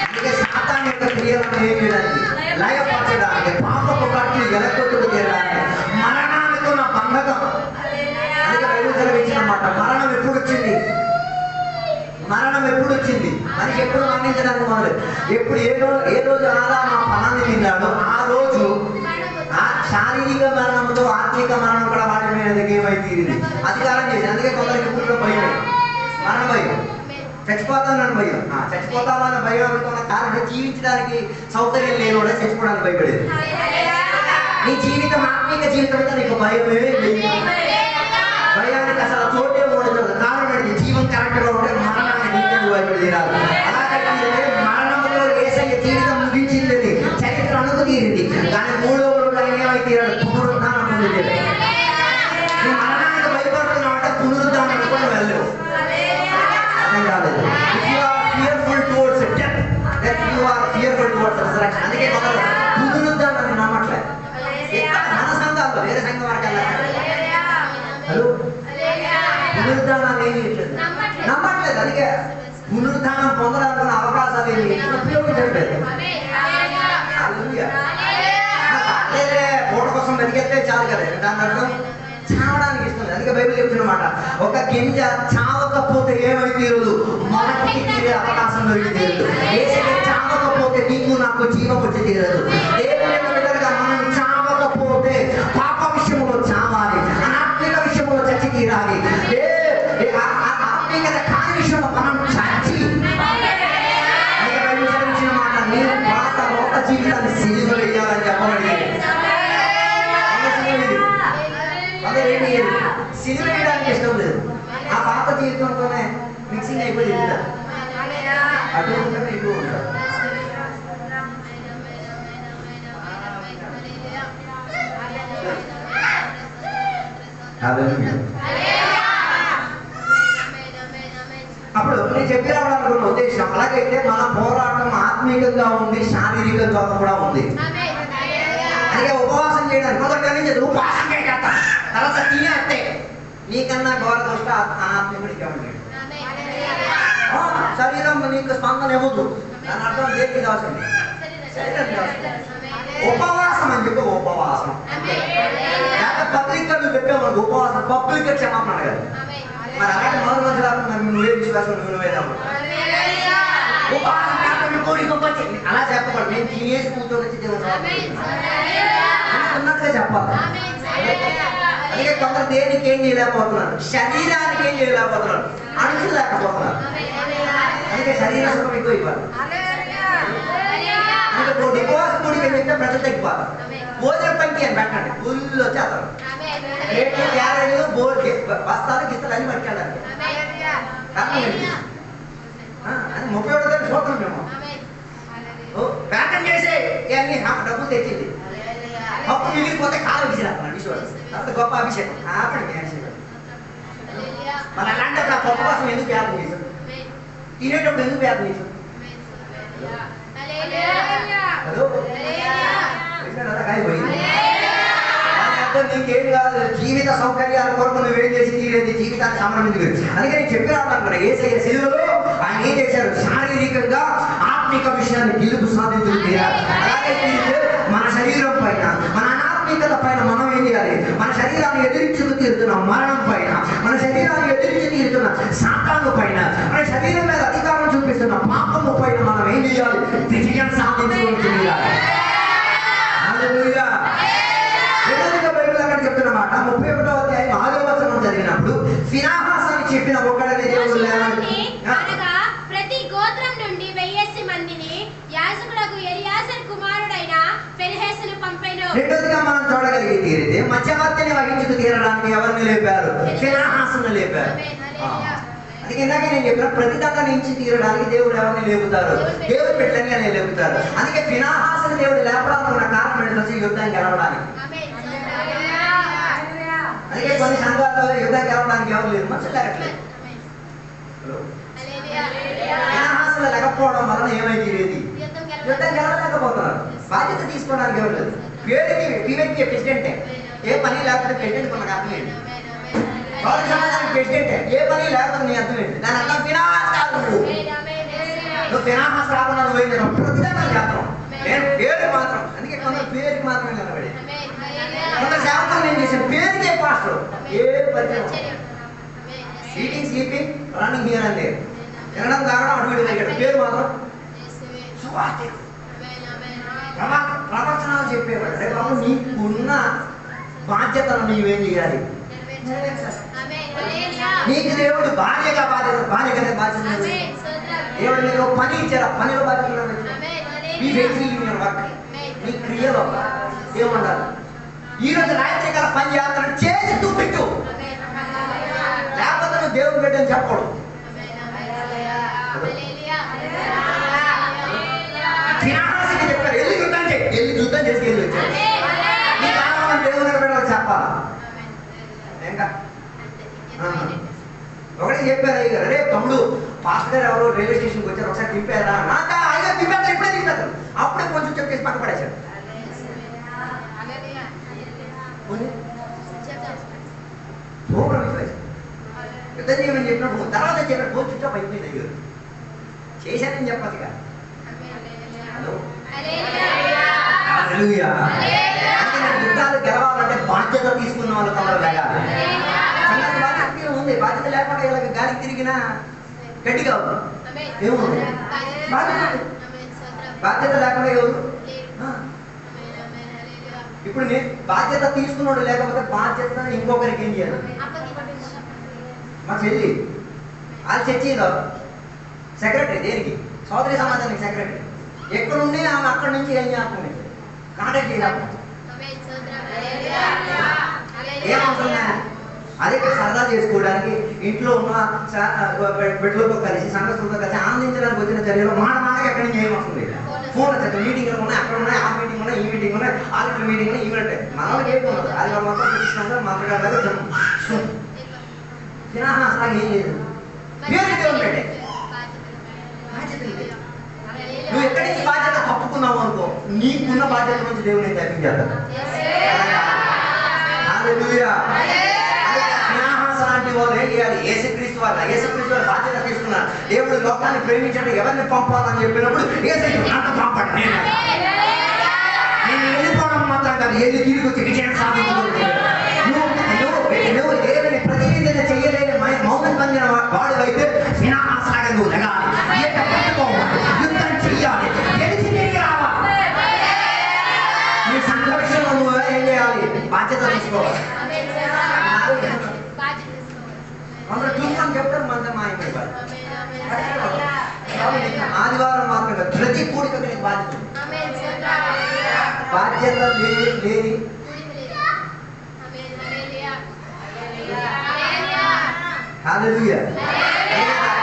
అందుకే సాతాను యొక్క క్రియలను ఏం చేయడానికి, లయపరచడానికి, పాపపు కట్లు ఎలకొట్టుకు తీయడానికి, మరణానికి ఉన్న బంధకం. మరణం ఎప్పుడు వచ్చింది? మరణం ఎప్పుడు వచ్చింది? మనకి ఎప్పుడు మరణించడానికి మొదలు ఎప్పుడు ఏ రోజు ఆదాము ఆ ఫలాన్ని తిన్నాడో ఆ రోజు ఆ శారీరక మరణంతో ఆత్మిక మరణం కూడా వాడి మీద ఏమై తీరింది, అధికారం చేసింది. అందుకే కొందరికి ఇప్పుడు భయం, మరణ భయం, చచ్చిపోతానని భయం. చచ్చిపోతామన్న భయం అనుకున్న కారణం జీవించడానికి సౌకర్యం లేని కూడా చచ్చిపోవడానికి భయపడేది. నీ జీవితం ఆత్మిక జీవితం అయితే నీకు భయమే లేదు. భయానికి అసలు చోటే ఉండదు. కారణం జీవం కరెక్ట్గా ఉంటే మరణాన్ని భయపడి తీరాలి. అలాగే మరణంలో యేసయ్య జీవితం ముగించింది, చరిత్ర అనుకు తీరింది. కానీ 3వ రోజు ఆయన ఏమై తీరాడు? పునరుద్ధానం పొందింది. నువ్వు మరణానికి భయపడుతున్నావు అంటే పునరుద్ధానం అనుకుని వెళ్ళవు. అర్థం కాలేదు. అందుకే పునరుద్ధానాన్ని నమ్మట్లేదు. పునరుద్ధానాన్ని ఏం చేయట్లేదు, నమ్మట్లేదు. అందుకే పునరుద్ధానం పొందడానికి అవకాశాలు ఏమి ఉపయోగించట్లేదు. పూట కోసం బతికెత్తే చాలు కదా, దాని అర్థం చావడానికి ఇస్తుంది. అందుకే బైబిల్ చెప్తున్నమాట, ఒక గింజ చావకపోతే ఏమై తీరదు, మొలకెత్తి తీరే అవకాశం దొరికి తీరదు. ఏసయ్య చావకపోతే నీకు నాకు జీవం వచ్చి తీరదు. దేవుని బిడ్డలుగా మనం చావకపోతే పాప విషయంలో చావాలి, ఆత్మిక విషయంలో చచ్చి తీరాలి. ఆత్మికత కాని విషయంలో మనం చచ్చి మాట నేను పాత లోక జీవితాన్ని సిలువ వేయాలని చెప్పబడి సిలువ వేయడానికి ఇష్టం లేదు. ఆ పాత జీవితంతోనే మిక్సింగ్ అయిపోయింది కదా, అటు ఉంటారు ఇటు ఉంటారు. అప్పుడు నేను చెప్పి రావాలనుకున్న ఉద్దేశం, అలాగైతే మన పోరాటం ఆత్మీయంగా ఉంది, శారీరకంగా కూడా ఉంది. అందుకే ఉపవాసం చేయడానికి మొదటి నుంచి ఉపవాసం చేయగలుగుతా, తర్వాత తినేస్తే నీకన్నా ఘోర దృష్ట అనాత్మీయుడికి ఉంటాడు. శరీరం నీకు స్పందన ఇవ్వదు, దాని అర్థం దేనికి అవసరం, శరీరం ఉపవాసం అని చెప్పి ఉపవాసం. పత్రిక నువ్వు చెప్పావు ఉపవాసం, పబ్లిక్ క్షమాపణ అడగాలి. మరి అలాంటి మొదటి రోజు రాకుండా నువ్వే విశ్వాసం, నువ్వేదా ఉపవాసం అలా చెప్పకూడదు. నేను తినేసి కూర్చొని ఉన్నట్లే చెప్పాలి. అందుకే కొందరు దేనికి ఏం చేయలేకపోతున్నారు, శరీరానికి ఏం చేయలేకపోతున్నారు, అణుచులేకపోతున్నారు. అందుకే శరీర సుఖం ఎక్కువ ఇవ్వాలి. ఉపవాసం కూడికి ఏం చెప్తే ప్రజలు తగ్గిపోవాలి. భోజనం పంకి అని పెట్టండి, ఫుల్ వచ్చేస్తారు. రేట్లు క్యారెట్లు బస్తాలు గిస్తలు అన్ని పట్టుకెళ్ళాలి. అది 31 చూద్దాం మేము వేతం చేసే ఇవన్నీ డబ్బులు తెచ్చింది. అప్పుడు మిగిలిపోతే కాలు విసిరేస్తున్నాడు విశ్వాసం, తర్వాత గొప్ప అభిషేకం ఆపండి అభిషేకం. మరి అలాంటి పప్పు కోసం ఎందుకు వ్యాపం చేశాం, తినేటప్పుడు ఎందుకు వ్యాపం చేశాం? నీకేం కాదు, జీవిత సౌకర్యాల కొరకు నువ్వేం చేసి తీరేది, జీవితాన్ని సంరమించుకు. అందుకే నేను చెప్పి రావాలనుకున్నా, యేసయ్య సిలువలో ఆయన ఏం చేశారు, శారీరకంగా ఆత్మిక విషయాన్ని గెలుపు సాధించుకు. అలాగే మన శరీరం పైన, మన అనాత్మికత పైన మనం ఏం చేయాలి, మన శరీరాన్ని ఎదిరించుకు తీరుతున్న మరణం పైన, మన శరీరాన్ని ఎదిరించి తీరుతున్న సాతాను పైన, మన శరీరం మీద అధికారం చూపిస్తున్న పాపము పైన మనం ఏం చేయాలి, విజయం సాధించుకుని చేయాలి. బైబిల్ అక్కడ చెప్తున్నమాట 31వ అధ్యాయం 6వ వచనం చదివినప్పుడు ఫినెహాసు అని చెప్పిన ఒకడనే దేవుడు ప్రతి గోత్రం నుండి 1000 మందిని యాజకులకు ఎలియాజరు కుమారుడైన ఫినెహాసును పంపెను. రెండోదిగా మనం చూడగలిగే తీరితే మధ్యవర్తిని వహించుకు తీరడానికి ఎవరిని లేపారు, ఫినెహాసును లేపారు. అందుకే ఇందాక నేను చెప్పిన ప్రతిదండ నుంచి తీరడానికి దేవుడు ఎవరిని లేపుతారు, దేవుడు పెట్టని అని లేపుతారు. అందుకే ఫినెహాసును దేవుడు లేపడానికి ఉన్న కారణం ఏంటంటే యుద్ధం గెలవడానికి. అందుకే కొన్ని సంఘాల్లో యుద్ధం గెలవడానికి ఎవరు లేదు, మనుషులు లేకట్లేదు. ఫినెహాసును లేకపోవడం వలన ఏమైంది, యుద్ధం గెలవలేకపోతున్నారు. బాధ్యత తీసుకోవడానికి ఎవరు లేదు. పేరుకి ప్రెసిడెంటే, ఏ పని లేకపోతే ప్రెసిడెంట్ మనకు అర్థం ఏంటి, పౌర సమాజానికి ప్రెసిడెంటే, ఏ పని లేకపోతే నీ అర్థం ఏంటి, దాని అర్థం ఫినెహాసు కాదు. నువ్వు ఫినెహాసు రాకుండా నువ్వు ఏం చేస్తావు, ప్రతిదానం చేస్తాం. నేను పేరు మాత్రం, అందుకే కొందరు పేరుకి మాత్రమే నిలబడి, కొందరు సేవకులు నేను చేసిన పేరుకే పాస్టర్, ఏ పరిచయం, eating sleeping running here and there, తినడం తాగడం అటు ఇటు తిరిగాడు, పేరు మాత్రం సువార్తికుడు, ప్రవచనాలు చెప్పేవాడు. రేపు బాబు నీకున్న బాధ్యతను నీవేం చేయాలి, నీకు దేవుడు భార్యగా భార్యగా బాధ్యత, దేవుడు నీకు పని ఇచ్చారు, పనిలో బాధ్యత, నీ క్రియలో ఏముండాలి. ఈరోజు రాత్రి కాల పని చేస్తాను చేసి చూపించు, లేకపోతే నువ్వు దేవుడు పెట్టని చెప్పకూడదు. చెప్పారు వెళ్ళి యుద్ధం చేయి, వెళ్ళి యుద్ధం చేసి వెళ్ళి వచ్చాడు. నీ కారణం దేవుని పెట్టాలి చెప్పాలా. ఒకటే చెప్పారు అయ్యారు, అరే తమ్ముడు పాస్టర్ గారు ఎవరో రైల్వే స్టేషన్కి వచ్చారు, ఒకసారి దింపారా, అయ్యా దింపేస్తారు, ఇప్పుడే దింపేస్తారు, అప్పుడే కొంచెం చెప్పేసి పక్క పడేశారు. ప్రోగ్రామ్ యుద్ధం చేయమని చెప్పినప్పుడు తర్వాత చెప్పిన పోల్చుంటే అయిపోయింది అయ్యారు చేశానని చెప్పదు కదా. హలో హల్లెలూయా. యుద్ధాలు గెలవాలంటే బాధ్యత తీసుకున్న వాళ్ళు తమరు లేగాలి. సంగతి బాధ్యత ఉంది. బాధ్యత లేకుండా ఇలా గాలికి తిరిగినా గట్టి కావాలి. ఏముంది బాధ్యత లేకుండా ఎవరు? ఇప్పుడు నేను బాధ్యత తీసుకున్నాడు, లేకపోతే బాధ్యత ఇంకొకరికి ఏం చేయాలి? మా చెల్లి వాళ్ళ చర్చిలో సెక్రటరీ, దేనికి? సోదరి సమాజానికి సెక్రటరీ. ఎక్కడుండి ఆమె అక్కడి నుంచి ఏం చేయాలి? కాంటాక్ట్ చేయాలి. ఏమవుతుందా? అదే సరదా చేసుకోవడానికి ఇంట్లో ఉన్న బిడ్డలతో కలిసి సంఘస్థులతో కలిసి ఆనందించడానికి వచ్చిన చర్యలో మాటకి ఎక్కడి నుంచి ఏమవుతుంది? ఫోన్ వచ్చేది. మీటింగ్లు ఉన్నాయి, అక్కడ ఉన్నాయి, ఆ మీటింగ్ ఉన్నాయి, ఈ మీటింగ్ ఉన్నాయి, ఆడిటర్ మీటింగ్ ఉన్నాయి, ఈవెంట్ మనకి ఏమి ఉండదు. అది మొత్తం చూపిస్తున్నాం మాట్లాడలేదు. అసలు ఏం లేదు. ఉంటాయి నువ్వు ఎక్కడి నుంచి బాధ్యత తప్పుకున్నావు అనుకో, నీకున్న బాధ్యత నుంచి దేవుని తప్పించేస్తాడు. లాంటి వాళ్ళు ఏం చేయాలి? యేసుక్రీస్తు వారు బాధ్యత తీసుకున్నారు. దేవుడు లోకాన్ని ప్రేమించండి, ఎవరిని పంపాలని చెప్పినప్పుడు యేసు నన్ను పంపండి, నేను వెళ్ళిపోవడం మాత్రం కాదు, ఏది తిరిగి వచ్చి విజయం సాధించుకుంటే నువ్వు దేవుని ప్రతినిధిని చేయలేని మౌనం పొందిన వాడు అయితే వినాశలాగా నువ్వు లెగాలి, యుద్ధం చెయ్యాలి, గెలిచి తిరిగి రావాలి. నీ సంఘర్షణలో నువ్వు ఏం చేయాలి? బాధ్యత తీసుకోవాలి. అందరూ చూసాను చెప్తారు, మంది మాయమైపోయారు. ఆదివారం మాత్రమే ప్రతి కూడికకి నీకు బాధ్యత. బాధ్యత లేని హల్లెలూయా.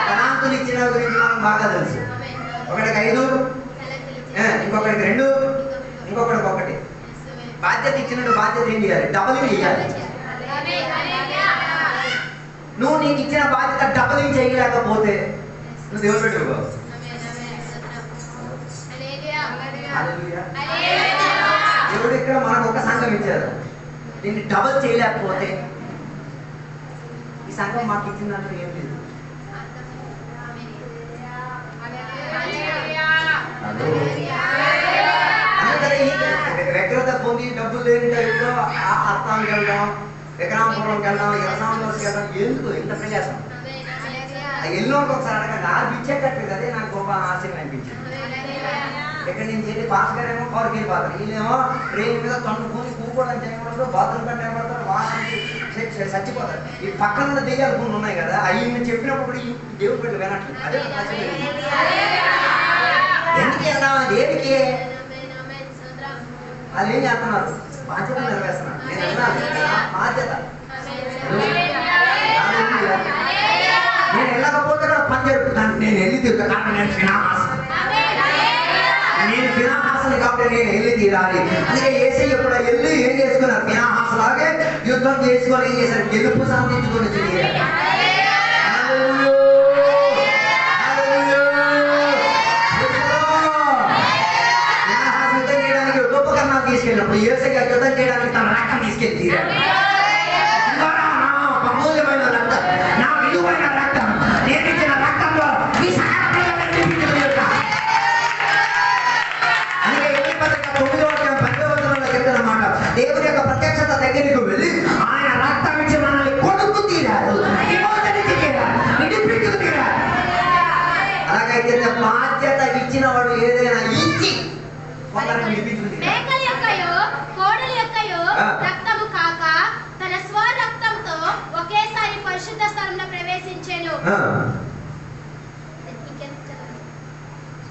తలాంతులు ఇచ్చిన గురించి మనం బాగా తెలుసు. ఒకటికి 5, ఇంకొకటికి 2, ఇంకొకటికి 1. బాధ్యత ఇచ్చినట్టు బాధ్యత ఏం చేయాలి? డబలింగ్ చేయాలి. నువ్వు నీకు ఇచ్చిన బాధ్యత డబలింగ్ చేయలేకపోతే నువ్వు దేవుడు పెట్టుకో. దేవుడు ఇక్కడ మనకు ఒక సంఘం ఇచ్చారు, దీన్ని డబల్ చేయలేకపోతే ఈ సంఘం మాకు ఇచ్చిందంటే ఏం లేదు. వ్యక్తిగత పొంది డబ్బులు లేని టైంలో అర్థానికి వెళ్దాం, విక్రమాపురంకి వెళ్దాం, ఎరసాంబర్స్కి వెళ్దాం. ఎందుకు ఇంత ప్రయాసం? ఎల్లోకి ఒకసారి అడగండి. ఆ పిచ్చెక్కట్లేదు. అదే నాకు గొప్ప ఆశ్చర్యం అనిపించింది. ఎక్కడి నుంచి వెళ్ళి పాస్ గారు ఏమో పవర్కి వెళ్ళిపోతారు, వీళ్ళేమో ట్రైన్ మీద తన్నుకొని కూకోవడం చేయకూడదు, బాత్రూమ్ కంటే ఏమడతారు, వాసనకి చచ్చిపోతారు. ఈ పక్కన ఉన్న దెయ్యాలు కొన్ని ఉన్నాయి కదా, అవి చెప్పినప్పుడు కూడా ఈ దేవుడు పెట్టి వినట్లేదు. అదే ఎందుకు వెళ్దాం? దేనికి? వాళ్ళు ఏం చేస్తున్నారు? బాధ్యత నెరవేరుస్తున్నారు. నేను వెళ్ళాలి, బాధ్యత. నేను వెళ్ళకపోతే కూడా పని జరుగుతాను. నేను వెళ్ళి తీరుతాను. నేను ఫినాహాసుని కాబట్టి నేను వెళ్ళి తీరాలి. అందుకే యేసయ్య కూడా వెళ్ళి ఏం చేసుకున్నారు? ఫినాహాసు లాగే యుద్ధం చేసుకొని ఏం చేశారు? గెలుపు సాధించుకొని తిరిగారు. యుద్ధం చేయడానికి ఉపకరణాలు తీసుకెళ్ళినప్పుడు యేసయ్య యుద్ధం చేయడానికి తన రక్తం తీసుకెళ్ళి తీరాడు. అమూల్యమైన రక్తం, నా విలువైన రక్తం, నేను ఇచ్చిన రక్తంలో దేవుని యొక్క ప్రత్యక్షత దగ్గరికి వెళ్ళి ఆయన రక్తం ఇచ్చి మనల్ని కొడుకు తీరారు, అలాగైతే బాధ్యత ఇచ్చిన వాడు ఏదైనా ఇచ్చి కొందరిని విడిపించుకుంది. రక్తము కాక తన స్వరక్తంతో ఒకేసారి పరిశుద్ధ స్థలంలో ప్రవేశించెను.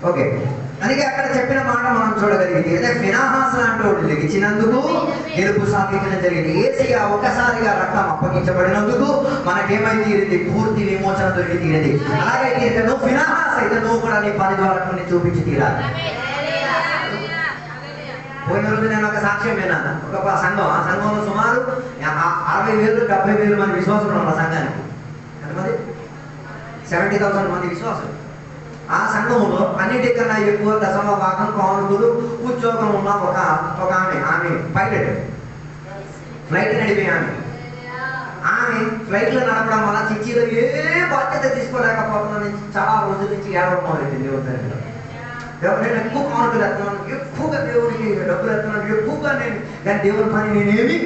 ఓకే, అందుకే అక్కడ చెప్పిన మాట మనం చూడగలిగింది. అదే ఫినాహాస్ లాంటి వాడు లెగిచినందుకు గెలుపు సాధించడం జరిగింది. యేసయ్య ఒకసారిగా రక్తం అప్పగించబడినందుకు మనకేమైంది? తీరింది, పూర్తి విమోచన దొరికి తీరింది. అలాగైతే నువ్వు ఫినాహాస్ అయితే నువ్వు కూడా నీ పని ద్వారా కొన్ని చూపించి తీరాలి. పోయిన రోజు నేను ఒక సాక్ష్యం విన్నాను. ఒక సంఘం, ఆ సంఘంలో సుమారు 60,000 70,000 మంది విశ్వాసులు ఉన్నారు. సంఘానికి ఎంతమంది? 70,000 మంది విశ్వాసులు. ఆ సంఘంలో అన్నిటికన్నా ఎక్కువ దశమ భాగం కానుకలు ఉద్యోగం ఉన్న ఒక ఆమె పైలట్, ఫ్లైట్ నడిపే ఆమె ఫ్లైట్లో నడపడం వల్ల చర్చిలో ఏ బాధ్యత తీసుకోలేకపోతున్నాను చాలా రోజుల నుంచి ఏడవడం మొదలైంది దేవుడి దగ్గర. నేను ఎక్కువ కానుకలు ఎత్తున్నాను, ఎక్కువగా దేవుడికి డబ్బులు ఎత్తున్నాను, ఎక్కువగా నేను కానీ దేవుడి పని నేనేమి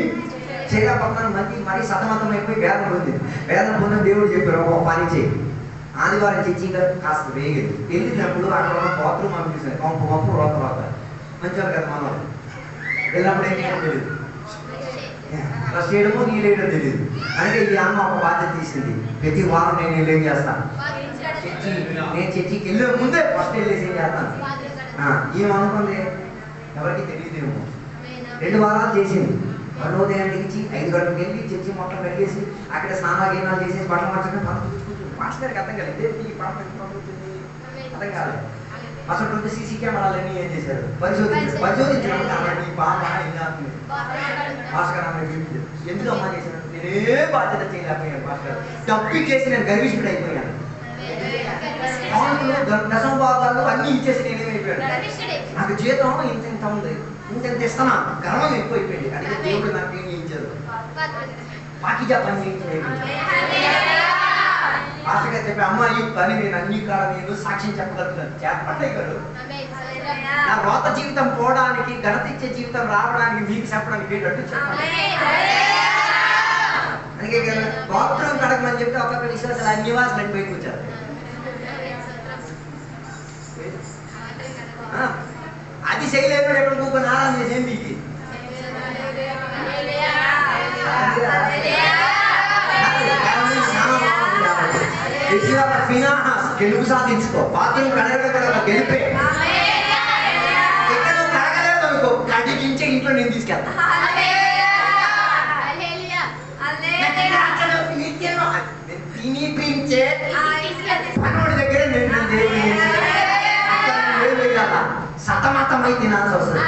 చేయలేకపోతున్నాను. మరీ సతమతం అయిపోయి వేదన పొందింది. వేదన పొందిన దేవుడు చెప్పారు ఒక పని చేయి. ఆదివారం చర్చిగా కాస్త వేగేది వెళ్ళినప్పుడు అక్కడ ఉన్న బాత్రూమ్ అనిపిస్తుంది పంపు రోత మంచివారు కదా మన వాళ్ళు. వెళ్ళినప్పుడు ఏం చేయడం తెలియదు, ఫ్లష్ చేయడమో నీళ్ళు వేయడం తెలియదు. అంటే ఈ అమ్మ ఒక బాధ్యత తీసింది, ప్రతి వారం నేను ఏం చేస్తాను నేను చర్చికి వెళ్ళే ముందే ఫస్ట్ వెళ్ళేసి ఏం చేస్తాను. ఏమనుకుంది ఎవరికి తెలియదేమో. 2 వారాలు చేసింది. ఉదయం దిగించి 5 గంటలకు వెళ్ళి చర్చి మొత్తం కడిగేసి అక్కడ స్నానాలు చేసేసి బట్టలు మార్చడం మాస్టర్ గారికి అర్థం కాలేదు. ఈ పాప అర్థం కాలేదు. అసలు సీసీ కెమెరాలన్నీ ఏం చేశారు పరిశోధించడం. ఈ పాప ఏం చేస్తుంది మాస్టర్ గారు ఎందుకు అమ్మా చేశారు, నేనే బాధ్యత చేయలేకపోయాను. మాస్టర్ గారు తప్పికేసి నేను గర్విష్ఠుడు అయిపోయాను. దశమ భాగాలు అన్ని ఇచ్చేసి నేనేమైపోయాను. నాకు జీతం ఇంత ఉంది, ఇంత ఇస్తున్నా, గర్వం ఎక్కువైపోయింది. అంటే దేవుడు నాకు ఏం చేయించారు, పాకిజా పని చేయించలేదు. ఆశగా చెప్పి అమ్మ ఈ పని నేను అన్ని కాడ నేను సాక్ష్యం చెప్పగలుగుతాను. చెప్పండి గారు నా రోత జీవితం పోవడానికి, ఘనత ఇచ్చే జీవితం రావడానికి మీకు చెప్పడానికి ఏంటంటే చెప్పండి. అందుకే బాత్రూమ్ కడగమని చెప్తే ఒక్కొక్క విశ్వాసాలు అన్ని వాసులు అని బయటకు వచ్చారు. అది చేయలేదు ఎక్కడ కూకొని ఆరాధన చేసేది మీకు గెలుపు సాధించుకో. బాత్రూమ్ కడగ గెలిపే ఎక్కడ కడగలేదు అనుకో కడిగించే ఇంట్లో నేను తీసుకెళ్తా. తిని ప్రించే పనోడి దగ్గర సతమతమై తినాల్సి వస్తుంది.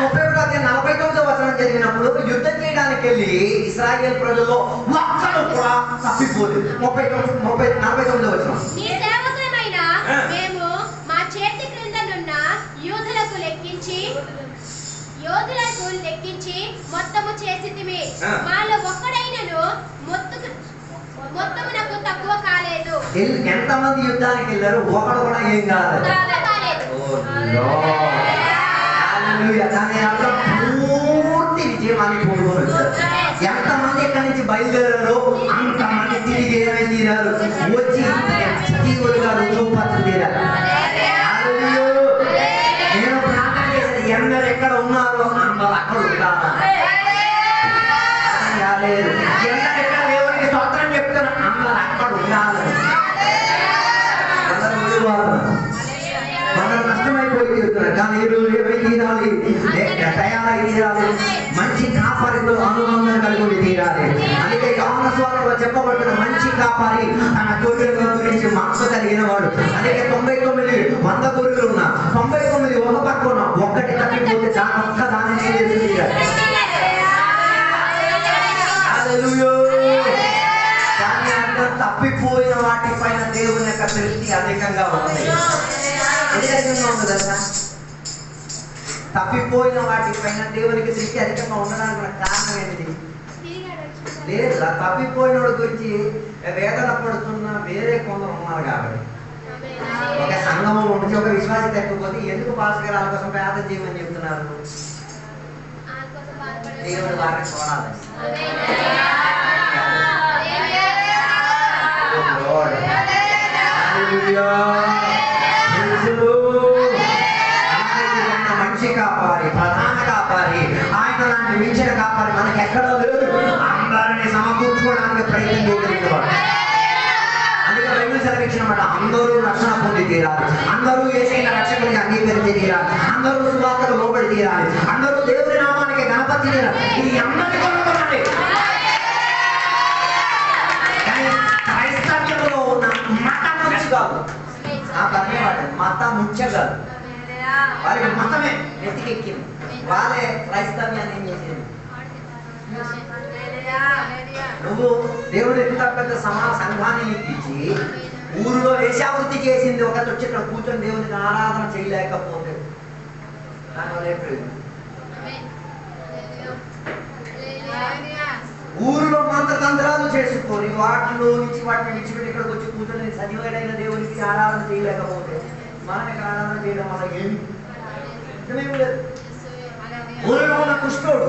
49వ వచనం చదివినప్పుడు యుద్ధం చేయడానికి వెళ్ళి ఇశ్రాయేలు ప్రజల్లో ఒక్కరు కూడా తప్పిపోలేదు. 49వ వచనం మేము మా చేతి క్రిందనున్న యోధులకు లెక్కించి మొత్తము చేసితిమి. మాలో ఒక్కడైనను మొత్తమునకు తక్కువ కాలేదు. ఎంతమంది యుద్ధానికి వెళ్ళారు, ఒకడు కూడా ఏం కాలేదు. పూర్తి విజయమాన్ని పొందుకొని వచ్చారు. ఎంతమంది ఎక్కడి నుంచి బయలుదేరారో అంతమంది తిరిగి ఏమై తీరారు, వచ్చి సజీవులుగా రుజువుపరచు తీరారు. నేను ప్రార్థన చేసేది ఎందరు ఎక్కడ ఉన్నారో అందరూ అక్కడ ఉంటారు. ఎందరు ఎక్కడ దేవునికి స్తోత్రం చెప్తారు అందరూ అక్కడ ఉండాలి. అందరూ నష్టమైపోయి తీరుతున్నారు. కానీ ఈ రోజు ఏమై తీరాలి, తయారై తీరాలి, మంచి కాపరితో అనుబంధం కలిగి తీరాలి. అందుకే యోహాను సువార్తలో చెప్పబడుతున్న మంచి కాపరి తన గొర్రెల గురించి మనసు కలిగిన వాడు. అందుకే 99 గొర్రెలు ఉన్నా 99 ఒక పక్క ఉన్నా ఒక్కటి తప్పిపోతే దాని ఒక్క దాన్ని తీరాలి. దాని అర్థం తప్పిపోయిన వాటి పైన దేవుని యొక్క దృష్టి అధికంగా ఉంది. అధికంగా ఉంది కదా. తప్పిపోయిన వాటి పైన దేవునికి దృష్టి అధికంగా ఉండడానికి కారణం ఏంటి? లేదు, తప్పిపోయిన వాడి గురించి వేదన పడుతున్న వేరే కొందరు ఉన్నారు. కాబట్టి ఒక సంఘంలో ఉంచి ఒక విశ్వాసం తప్పిపోతే ఎందుకు పాస్టర్ గారు కోసం ప్రార్థన చేయమని చెప్తున్నారు? దేవుడు వారిని చూడాలి. మంచి కాపారి, ప్రధాన కాపారి, ఆయన లాంటి మించిన కాపారి మనకి ఎక్కడో లేదు. అందరినీ సమకూర్చుకోవడానికి ప్రయత్నం చేయగలిగినవాడు. అందుకే బైబిల్ సెలవిచ్చినమాట అందరూ రక్షణ పొంది తీరాలి, అందరూ యేసయ్య రక్షకుడిని అంగీకరించి తీరాలి, అందరూ సువార్తకు లోబడి తీరాలి, అందరూ దేవుని నామానికి గణపతి తీరాలి. ఇది అందరి కొనుక్కోండి. కానీ క్రైస్తవ్యంలో ఉన్న మత ముచ్చు కాదు, మత ముచ్చ కాదు, వారికి మతమే నెత్తికెక్కింది. వాళ్ళే క్రైస్తవ్యాన్ని ఏం చేసేది. నువ్వు దేవుడు ఎంత పెద్ద సంఘాన్ని ఇప్పించి ఊరిలో వేషావృత్తి చేసింది ఒక వచ్చి ఇక్కడ కూర్చొని దేవునికి ఆరాధన చేయలేకపోతే దానివల్ల ప్రయోజనం. చేసుకొని వాటిలో నుంచి వాటిని విడిచిపెట్టి ఇక్కడికి వచ్చి కూర్చొని సజీవుడైన దేవునికి ఆరాధన చేయలేకపోతే మనం ఇక్కడ ఆరాధన చేయడం వల్ల ఏమి లేదు. ఊరిలో ఉన్న కుష్ఠోడు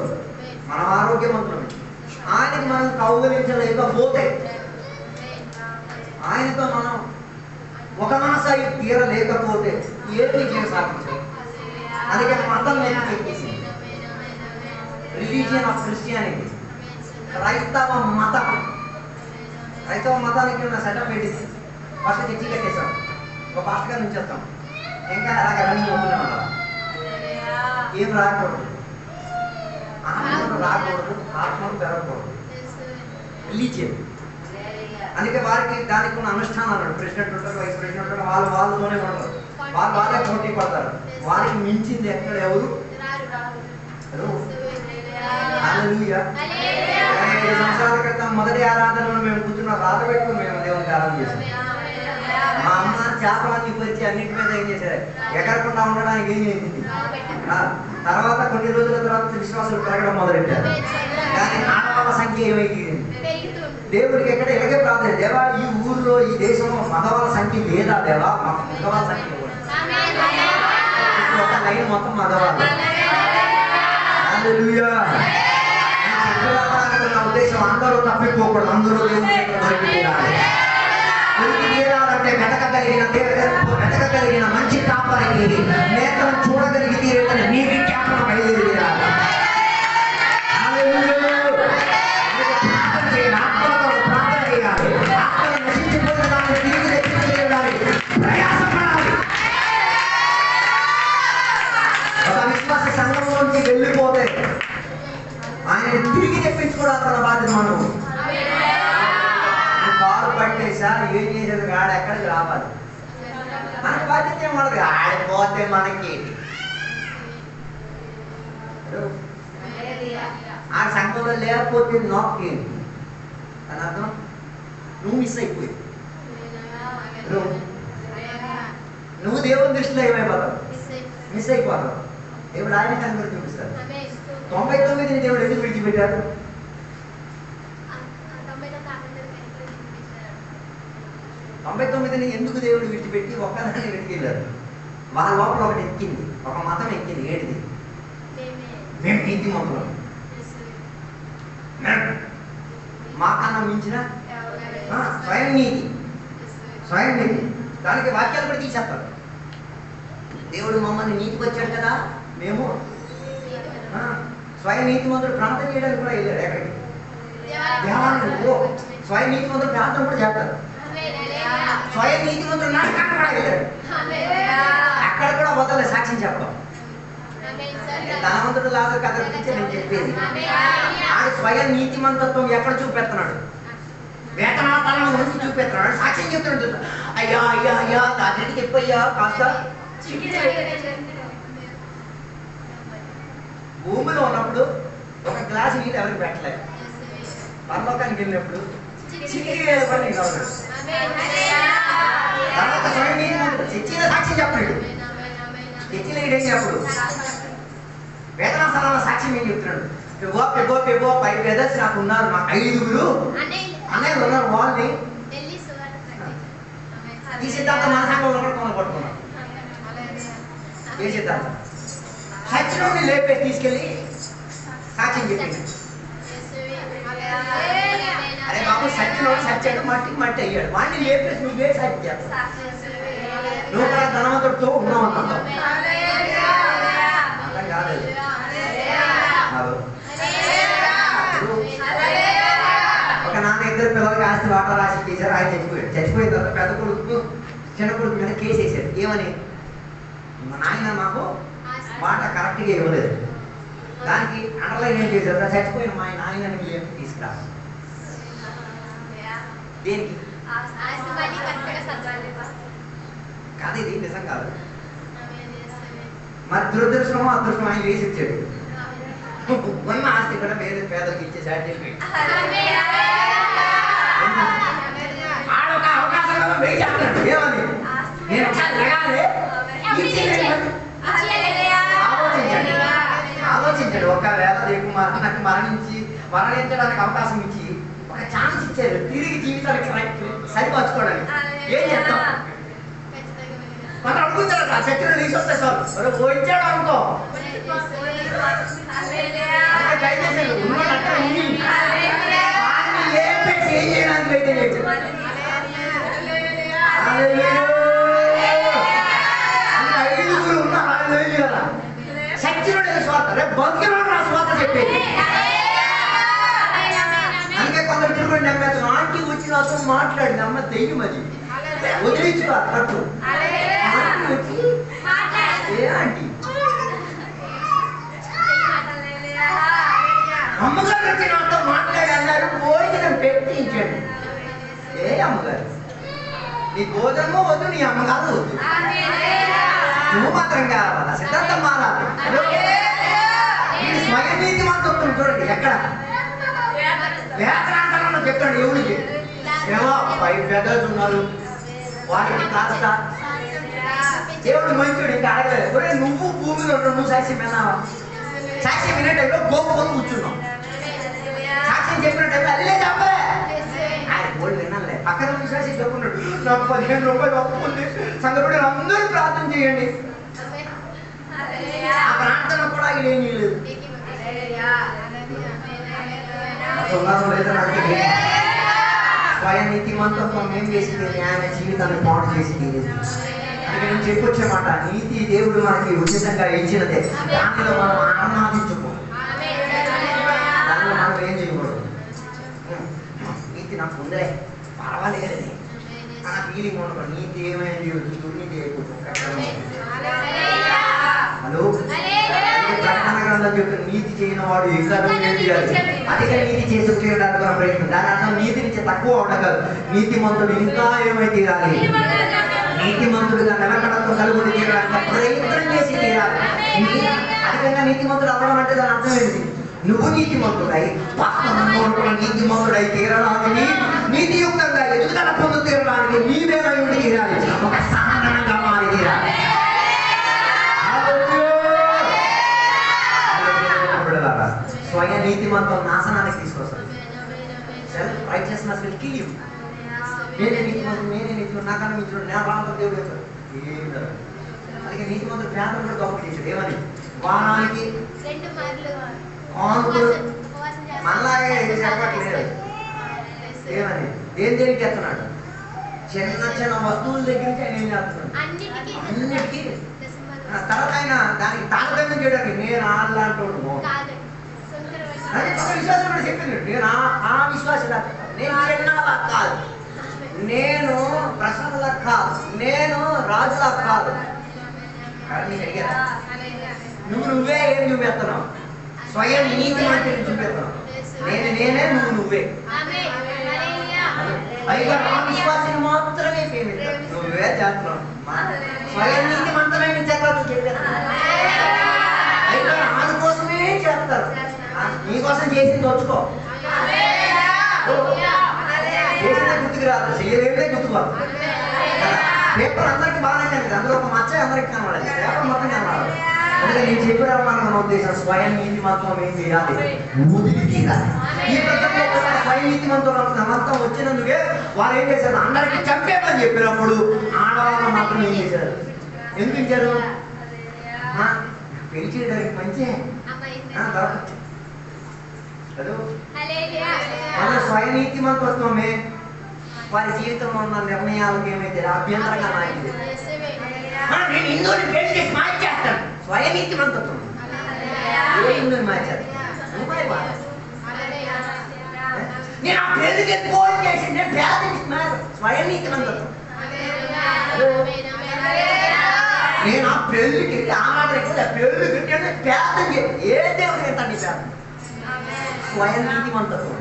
మనం ఆరోగ్యవంతులమే, ఆయనకి మనం కౌగలించలేకపోతే, ఆయనతో మనం ఒక మనసై తీరలేకపోతే ఏది విజయం సాధించాలి. అందుకే మతం ఎక్కేసింది, రిలీజియన్ ఆఫ్ క్రిస్టియానిటీ, క్రైస్తవ మతం. క్రైస్తవ మతానికి ఉన్న సెటప్ ఏంటిది? ఫస్ట్ చర్చి కట్టేసాం, ఒక పాస్టర్ గారి నుంచి వస్తాం, ఇంకా అలాగే రన్నింగ్ అవుతూనే ఉండాలి. ఏం రాకూడదు, ఆత్మను రాకూడదు, ఆత్మను పెరగకూడదు. రిలీజియన్. అందుకే వారికి దానికి ఉన్న అనుష్ఠానం అన్నాడు. ప్రెసిడెంట్ ఉంటారు, వైస్ ప్రెసిడెంట్ ఉంటారు, వాళ్ళతోనే ఉంటారు, వాళ్ళే పోటీ పడతారు. వారికి మించింది ఎక్కడ ఎవరు? హల్లెలూయా. 5 సంవత్సరాల క్రితం మొదటి ఆరాధనలో మేము కూర్చున్న రాత పెట్టుకుని మేము దేవునికి ఆరాధన చేసాం. మా అమ్మ చేపలన్నీ పరిచి అన్నింటి మీద ఏం చేశారు, ఎగరకుండా ఉండడానికి ఏం చేసింది. తర్వాత కొన్ని రోజుల తర్వాత విశ్వాసాలు పెరగడం మొదలెట్టారు, కానీ ఆడవాళ్ళ సంఖ్య ఏమైంది? దేవుడికి ఎక్కడ ఎలాగే ప్రార్థన, దేవా ఈ ఊర్లో ఈ దేశంలో మగవాళ్ళ సంఖ్య లేదా దేవా, మగవాళ్ళ సంఖ్య ఒక లైన్ మొత్తం మగవాళ్ళు. హల్లెలూయా. నా ఉద్దేశం అందరూ తప్పిపోకూడదు, అందరూ తీరాలంటే వెతకగలిగిన మంచి కాపరికి నేత్రం చూడగలిగితే నీ విజ్ఞాపన బయలుదేరాలి. ప్రార్థన చేయాలి, ఆత్మను నశించిపోయిన దాన్ని తిరిగి తెచ్చుకోవడానికి ప్రయాసపడాలి. ఒక విశ్వాస సంఘంలోంచి వెళ్ళిపోతే ఆయన తిరిగి తెప్పించుకోవడానికి బాధ్యత మనం. కారు పట్టేసా ఏం చేసేది కాదు, ఎక్కడికి రావాలి, మన బాధ్యత ఏమన్నది. ఆడిపోతే మనకి ఆ సంఘంలో లేకపోతే నాకే అని అర్థం, నువ్వు మిస్ అయిపోయి, నువ్వు దేవుని దృష్టిలో ఏమైపోతావు, మిస్ అయిపోతావు. దేవుడు ఆయన కనుక చూపిస్తాడు. 99ని దేవుడు ఎందుకు విడిచిపెట్టాడు? 99ని ఎందుకు దేవుడు విడిచిపెట్టి ఒక్కదాన్ని వెతికెళ్ళారు? వాళ్ళ లోపల ఒకటి ఎక్కింది, ఒక మతం ఎక్కింది. ఏంటిది? మేము నీతిమంతులం, మాకన్నా మించిన స్వయం నీతి, స్వయం నీతి. దానికి వాక్యాలు కూడా తీసేస్తారు. దేవుడు మమ్మల్ని నీతికి వచ్చాడు కదా, మేము స్వయం నీతిమంతుడు ప్రార్థన చేయడానికి కూడా వెళ్ళారు. ఎక్కడికి? దేవాలయంలో. స్వయం నీతిమంతుడు ప్రార్థన కూడా చేస్తారు. స్వయం నీతిమంతుడు నాటకాన్ని కూడా వెళ్ళారు. అక్కడ కూడా వదలే సాక్ష్యం చెప్పడం. ధనవంతుడు లాగా కథ గురించి నేను చెప్పేది. ఆడు స్వయం నీతిమంతత్వం ఎక్కడ చూపెడుతున్నాడు? వేతనాలను గురించి చూపెడుతున్నాడు, సాక్ష్యం చెప్తున్నాడు. అయ్యా అయ్యా అయ్యా దానికి చెప్పయ్యా కాస్త. భూమిలో ఉన్నప్పుడు ఒక గ్లాసు నీళ్ళు ఎవరికి పెట్టలేదు, పరలోకానికి వెళ్ళినప్పుడు చిక్కి పని కావాలి. తర్వాత స్వయం నీతిమంతుడు చర్చిలో సాక్ష్యం చెప్పాడు. చర్చిలో ఏం చెప్పడు, వేతన స్థలంలో సాక్ష్యం ఏం చెప్తున్నాడు? పెగో 5 బ్రదర్స్ నాకు ఉన్నారు, నాకు 5 అన్నయ్యలు ఉన్నారు, వాళ్ళని ఈ సిద్ధాంతం మన సంఘంలో కూడా కొనగొట్టుకున్నాం. ఏ సిద్ధాంతం? సత్యంలోని లేపే తీసుకెళ్ళి సాక్ష్యం చెప్పింది. అరే బాబు, సత్యంలో సత్యాడు, మట్టికి మట్టి అయ్యాడు, వాడిని లేపేసి నువ్వే సాక్ష్యం చేస్తావు. నువ్వు కూడా ధనవంతుడితో ఉన్నావు అన్నావు. అర్థం కాలేదు. ఒక నాన్న 2 పిల్లలకి ఆస్తి వాటా రాసి చేశారు. ఆయన చచ్చిపోయాడు. చచ్చిపోయిన తర్వాత పెద్ద కొడుకు చిన్న కొడుకు మీద కేసు వేసాడు. ఏమని? మా నాయన మాకు మాట కరెక్ట్గా ఇవ్వలేదు. దానికి అండర్లైన్ ఏం చేశారు? చచ్చిపోయిన మా నాయనని లేపు తీసుకురా. దేనికి? కాదు, ఇది నిజం కాదు. మరి దురదృష్టమో అదృష్టం ఆయన వేసి ఇచ్చాడు. ఉన్న ఆస్తి కూడా వేరే పేదలకు ఇచ్చేసాడు. చెప్పి ఏమని? నేను ఆలోచించాడు. ఒకవేళ నాకు మరణించడానికి అవకాశం ఇచ్చి ఒక ఒక ఛాన్స్ ఇచ్చారు తిరిగి జీవితానికి సరిపరచుకోవడానికి. ఏం చేస్తాం? మనం అడుగుతారు ఆ శత్రువులు తీసి వస్తే సార్ వచ్చాడు అనుకో దయచేసి ఉన్నాడంటే ఏ పెట్టి ఏం చేయడానికి అయితే లేదు. ఐదుగురు ఉన్న కదా శక్తిలో స్వార్థ రేపు బతికిన నా స్వార్థ చెప్పేది. అందుకే కొందరు తిరుగుడు నమ్మేస్తాను ఆంటీ వచ్చి నాతో మాట్లాడి నమ్మ దెయ్యం అది వదిలించు పట్టు వచ్చి ఏ ఆంటీ అమ్మగారు వచ్చి నాతో మాట్లాడి అన్నారు భోజనం పెట్టించండి. ఏ అమ్మగారు నీ భోజనము వద్దు నీ అమ్మగారు వద్దు నువ్వు మాత్రం కావాలా సిద్ధాంతం మారాలి. స్వయం నీతి మాత్రం చూడండి ఎక్కడ వేతనాంతరంలో చెప్పండి ఎవరికి ఏమో 5 పెద్దలు ఉన్నారు వారికి కాస్త దేవుడు మంచివాడు ఇంకా అడగలేదు. ఒరే నువ్వు భూమిలో నువ్వు సాక్షి విన్నావా? సాక్షి వినే టైంలో గోపు కొని కూర్చున్నావు. సాక్షి చెప్పిన టైంలో అది లేదు అబ్బే ఆయన గోల్డ్ వినాలే పక్కన విశ్వాసి చెప్పుకున్నాడు నాకు 15 రూపాయలు అప్పు ఉంది సంగతి అందరూ ప్రార్థన చేయండి. ఆ ప్రార్థన కూడా ఏమీ లేదు. స్వయం నీతిమంతత్వం ఏం చేసింది? ఆయన జీవితాన్ని పాటు చేసింది. అందుకే నేను చెప్పొచ్చేమాట నీతి దేవుడు మనకి ఉచితంగా ఇచ్చినదే. దానిలో మనం ఆనందించుకో దానిలో మనం ఏం చేయకూడదు. నీతి నాకు ఉందే పర్వాలేదు ఆ ఫీలింగ్ ఉండదు. నీతి ఏమైంది దుర్నీతి అయిపోతుంది. హలో ప్రకటన గ్రంథం చెప్పిన నీతి చేయని వాడు ఇంకా అధిక నీతి చేసి చేయడానికి ప్రయత్నం. దాని అర్థం నీతి నుంచి తక్కువ ఉండగలదు. నీతిమంతుడు ఇంకా ఏమై తీరాలి? నీతిమంతుడుగా నిలకడతో కలుగుని తీరడానికి ప్రయత్నం చేసి తీరాలి. అధికంగా నీతిమంతుడు అవ్వడం అంటే దాని అర్థం ఏంటి? నువ్వు నీతిమంతుడై నీతిమంతుడై తీరడానికి నీతియుక్తంగా ఎదుగుదల పొందు తీరడానికి నీవేమై ఉండి తీరాలి. ఒక సాధారణంగా మారి తీరాలి. స్వయం నీతిమంతం నాశనానికి తీసుకొస్తాను. Self righteousness will kill you. నేనే నీతిమంతుడు నాకన్నా మించుడు నేను బాగా దేవుడు చెప్తాడు ఏం జరగదు. అందుకే నీతిమంతుడు పేదలు కూడా గొప్ప చేశాడు. ఏమని? వారానికి 2 మార్లు మళ్ళాగే చెప్పట్లేదు. ఏమని? దేనికి ఎత్తున్నాడు? చిన్న వస్తువుల దగ్గర నుంచి ఆయన ఏం చేస్తున్నాడు? అన్నిటికీ తర్వాత ఆయన దానికి తారతమ్యం చేయడానికి నేను ఆడలాంటోడు విశ్వాసం కూడా చెప్పింది. నేను ఆ విశ్వాసం నేను చిన్నలా కాదు, నేను ప్రశ్నలా కాదు, నేను రాజులా కాదు. నువ్వే ఏం చూపెత్తన్నావు? స్వయం నీతి అంటే చూపెత్తన్నావు. నేనే నువ్వే. పైగా నా విశ్వాసం మాత్రమే నువ్వే చేస్తున్నావు. స్వయం నీతి మంత్రమే చెప్పాలి చెప్పేస్తాను. పైగా ఆయన కోసమే చేస్తారు. నీకోసం చేసింది వచ్చుకో. చేసిందే గుర్తుకు రాదు, చేయలేదే గుర్తుకోవాలి. పేపర్ అందరికి బాగానే కనిపిస్తుంది, అందులో ఒక మచ్చ అందరికి కనబడాలి, పేపర్ మొత్తం కనబడాలి. అందుకే నేను చెప్పిన ఉద్దేశం స్వయం నీతి మంత్రం ఏం చేయాలి? ఊదికి తీరాలి. ఈ ప్రపంచంలో స్వయం నీతి మంత్రం వచ్చినందుకే వారు ఏం చేశారు? అందరికి చంపేమని చెప్పినప్పుడు ఆడవాళ్ళు మాత్రం ఏం చేశారు? ఎందుకు ఇచ్చారు? పెళ్లి చేయడానికి మంచి మన స్వయం నీతి మంత్రత్వమే వారి జీవితంలో ఉన్న నిర్ణయాలకు ఏమైతే అభ్యంతరంగా మారింది. నేను హిందువుని పెళ్లి చేసి మార్చేస్తాను. స్వయం నీతి మంత్రత్వం ఏ హిందువుని మార్చారు? నేను ఆ పెళ్లికి ఫోన్ చేసి నేను పేద స్వయం నీతి మంత్రత్వం. నేను ఆ పెళ్లికి ఆనాడికి పెళ్లికి పేద ఏ దేవుడు ఏంటండి పేద? స్వయం నీతి మంత్రత్వం.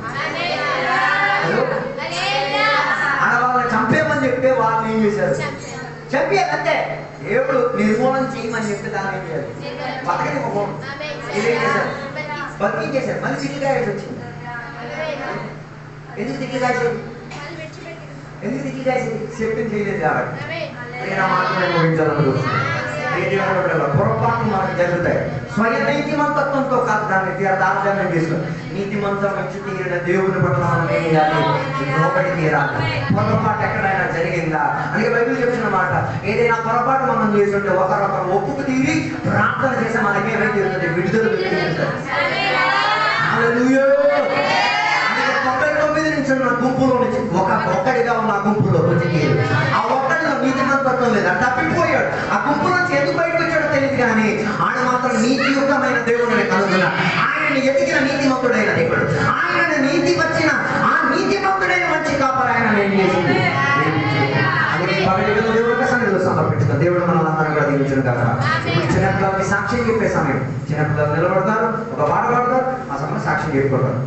ఆడవాళ్ళని చంపేమని చెప్తే వాళ్ళు ఏం చేశారు? చంపేదంతే. దేవుడు నిర్మూలన చేయమని చెప్తే దాన్ని ఏం చేయాలి? బతకని పోవడం. ఇదేం చేశారు? బతికించేశారు. మళ్ళీ తిరిగిగాయసి వచ్చింది. ఎందుకు తిరిగిగాయసేది? ఎందుకు తిరిగిగాయసేది? చెప్పింది చేయలేదు కాబట్టి. నేను ఆ మాటలు ముగించాలనుకుంటున్నాను. పొరపాట్లు మనకు జరుగుతాయి. స్వయం నీతిమంతత్వంతో కాదు దాన్ని తారతమ్యం చేసుకో. నీతిమంతం మంచి తీరిన దేవుని పట్ల మనం ఏం చేయాలి? లోబడి తీరాలి. పొరపాటు ఎక్కడైనా జరిగిందా? అందుకే బైబిల్ చెప్పిన మాట, ఏదైనా పొరపాటు మనం చేస్తుంటే ఒకరొకరు ఒప్పుకు తీరి ప్రార్థన చేస్తే మనకేమైతే ఉంటుంది? విడుదల హల్లెలూయా. అందుకే 99 నుంచి ఉన్న గుంపులో నుంచి ఒక్కడిగా ఉన్న ఆ గుంపులో వచ్చి ఆ ఒక్కడిలో నీతిమంతత్వం లేదా తప్పిపోయాడు. ఆ గుంపు నుంచి ఎందుకు బయటకు వచ్చాడో తెలియదు కానీ ఆయన మాత్రం నీతియుక్తమైన దేవుడిని కనుగొన్నాడు. ఆయనని ఎదిగిన నీతిమంతుడైన దేవుడు, ఆయన నీతి వచ్చిన ఆ నీతిమంతుడైన మంచి కాపరి ఆయన ఏం చేసింది? దేవుడికి సన్నిధిలో సమర్పించుతాం. దేవుడు మనల్ని కూడా దీవించడం కదా. ఇప్పుడు చిన్నపిల్లలకి సాక్ష్యం చెప్పే సమయం. చిన్నపిల్లలు నిలబడతారు, ఒక పాట పాడతారు, ఆ సమయం సాక్ష్యం చెప్పుకుంటారు.